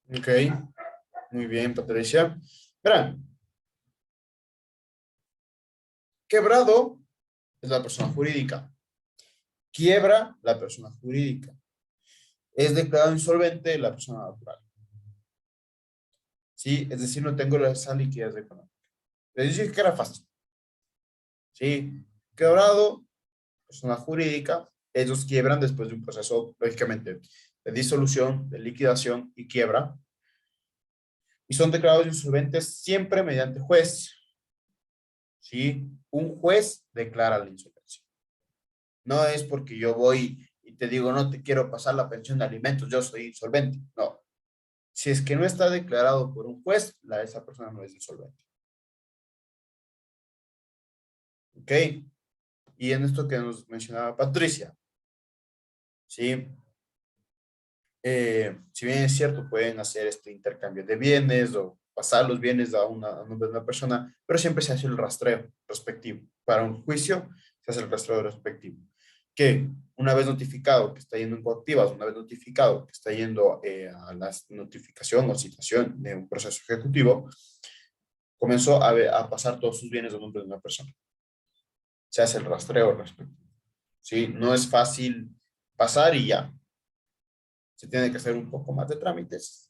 Ok, muy bien, Patricia. Verán, quebrado es la persona jurídica. Quiebra la persona jurídica. Es declarado insolvente la persona natural. ¿Sí? Es decir, no tengo esa liquidez económica. Les dije que era fácil. ¿Sí? Quebrado, persona jurídica, ellos quiebran después de un proceso, lógicamente, de disolución, de liquidación y quiebra. Y son declarados insolventes siempre mediante juez. ¿Sí? Un juez declara la insolvencia. No es porque yo voy y y te digo, no te quiero pasar la pensión de alimentos, yo soy insolvente. No. Si es que no está declarado por un juez, esa persona no es insolvente. ¿Ok? Y en esto que nos mencionaba Patricia, ¿sí? Si bien es cierto, pueden hacer este intercambio de bienes o pasar los bienes a nombre de una persona, pero siempre se hace el rastreo respectivo. Para un juicio se hace el rastreo respectivo. Que una vez notificado que está yendo en coactivas, una vez notificado que está yendo a la notificación o citación de un proceso ejecutivo, comenzó a pasar todos sus bienes a nombre de una persona. Se hace el rastreo respectivo. ¿Sí? No es fácil pasar y ya. Se tiene que hacer un poco más de trámites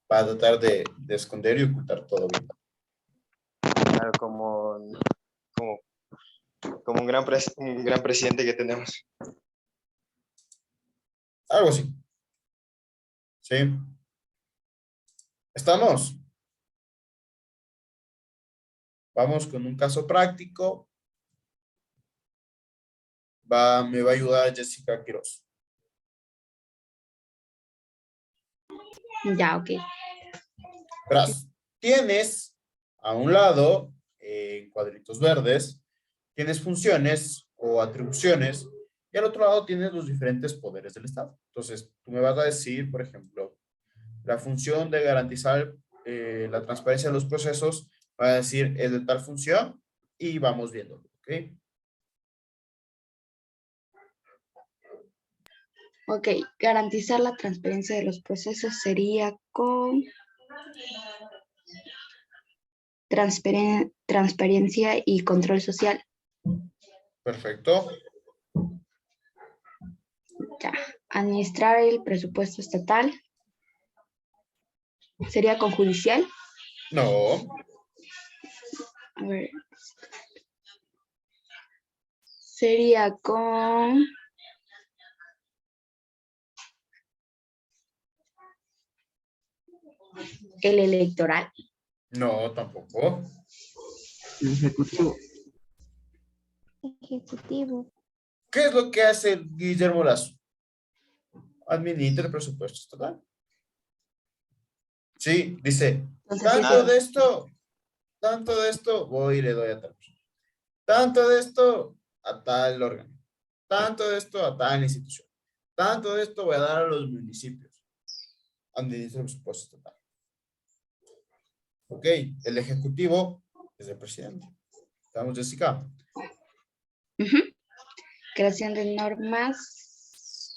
para tratar de esconder y ocultar todo bien. Claro, como un gran presidente que tenemos. Algo así. ¿Sí? ¿Estamos? Vamos con un caso práctico. Me va a ayudar Jessica Quiroz. Ya, ok. Verás, tienes a un lado, en cuadritos verdes, tienes funciones o atribuciones, y al otro lado tienes los diferentes poderes del Estado. Entonces, tú me vas a decir, por ejemplo, la función de garantizar la transparencia de los procesos, va a decir es de tal función, y vamos viéndolo, ¿ok? Ok, garantizar la transparencia de los procesos sería con transparencia y control social. Perfecto. Ya. Administrar el presupuesto estatal sería con judicial. No. A ver. Sería con el electoral. No, tampoco. El ejecutivo. Ejecutivo. ¿Qué es lo que hace Guillermo Lazo? Administra el presupuesto estatal. Sí, dice, tanto de esto, voy y le doy a tal persona. Tanto de esto a tal órgano. Tanto de esto a tal institución. Tanto de esto voy a dar a los municipios. Administra el presupuesto estatal. Ok, el ejecutivo es el presidente. ¿Estamos, Jessica? Creación de normas.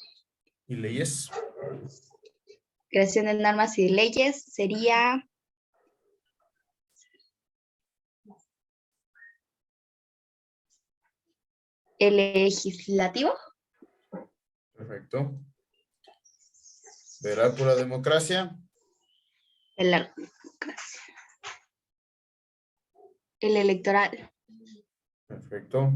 ¿Y leyes? Creación de normas y leyes sería el legislativo. Perfecto. ¿Verá por la democracia? El electoral. Perfecto.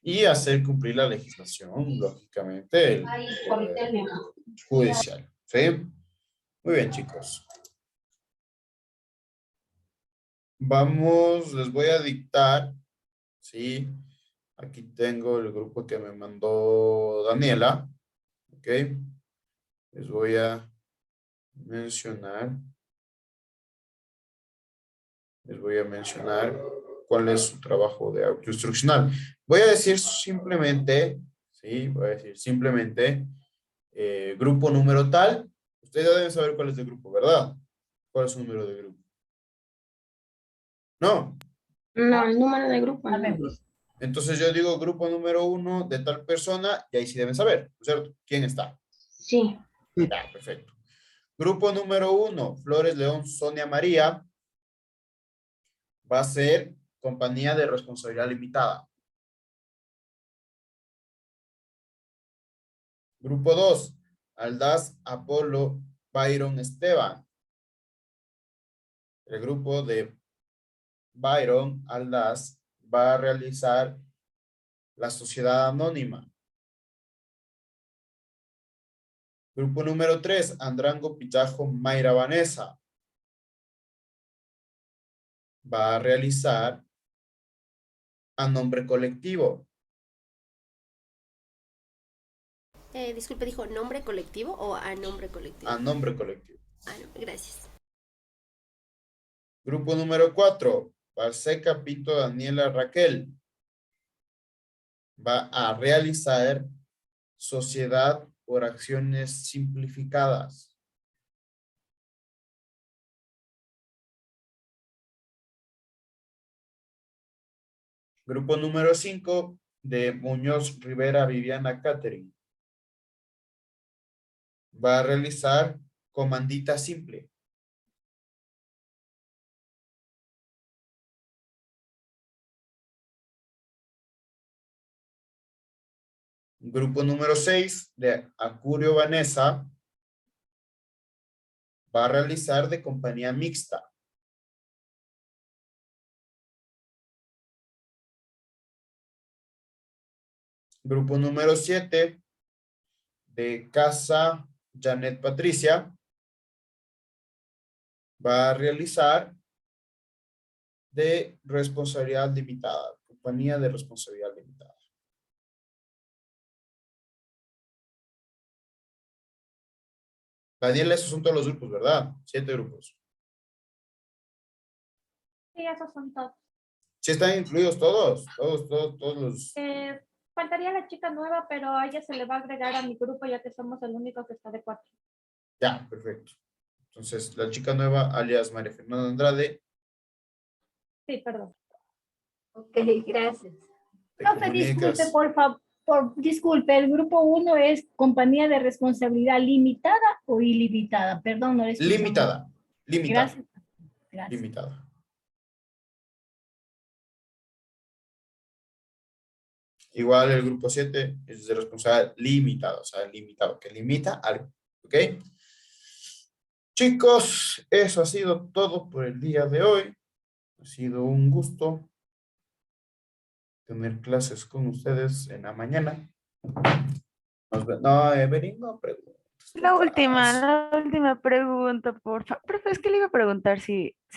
Y hacer cumplir la legislación, lógicamente, el poder judicial. ¿Sí? Muy bien, chicos. Vamos, les voy a dictar, ¿sí? Aquí tengo el grupo que me mandó Daniela. ¿Ok? Les voy a mencionar. Cuál es su trabajo de auto instruccional. Voy a decir simplemente, ¿sí? Voy a decir simplemente grupo número tal. Ustedes ya deben saber cuál es el grupo, ¿verdad? ¿Cuál es su número de grupo? No. No, el número de grupo. No. Entonces yo digo grupo número 1 de tal persona y ahí sí deben saber, ¿no es cierto? ¿Quién está? Sí. Ya, perfecto. Grupo número 1, Flores León Sonia María. Va a ser compañía de responsabilidad limitada. Grupo 2, Aldaz Apolo Byron Esteban. El grupo de Byron Aldaz va a realizar la sociedad anónima. Grupo número 3, Andrango Pichajo Mayra Vanessa. Va a realizar a nombre colectivo. Disculpe, ¿dijo nombre colectivo o a nombre colectivo? A nombre colectivo. Ah, no, gracias. Grupo número 4. Balseca, Pito, Daniela, Raquel. Va a realizar sociedad por acciones simplificadas. Grupo número 5 de Muñoz, Rivera, Viviana, Catherine. Va a realizar comandita simple. Grupo número 6 de Acurio, Vanessa. Va a realizar de compañía mixta. Grupo número 7 de Casa, Janet, Patricia. Va a realizar de responsabilidad limitada, compañía de responsabilidad limitada. Daniela, esos son todos los grupos, ¿verdad? 7 grupos. Sí, esos son todos. ¿Sí están incluidos todos? Todos los... Faltaría la chica nueva, pero a ella se le va a agregar a mi grupo ya que somos el único que está de 4. Ya, perfecto. Entonces, la chica nueva, alias María Fernanda Andrade. Sí, perdón. Ok, gracias. Profe, disculpe, comunicas. por favor. Disculpe, ¿el grupo 1 es compañía de responsabilidad limitada o ilimitada? Perdón, no le escuché. Limitada. Limitada. Gracias. Gracias. Limitada. Igual el grupo 7 es de responsabilidad limitada, o sea, limitado, que limita algo. ¿Ok? Chicos, eso ha sido todo por el día de hoy. Ha sido un gusto tener clases con ustedes en la mañana. No, Evelyn, no preguntes. La última pregunta, por favor. Pero es que le iba a preguntar si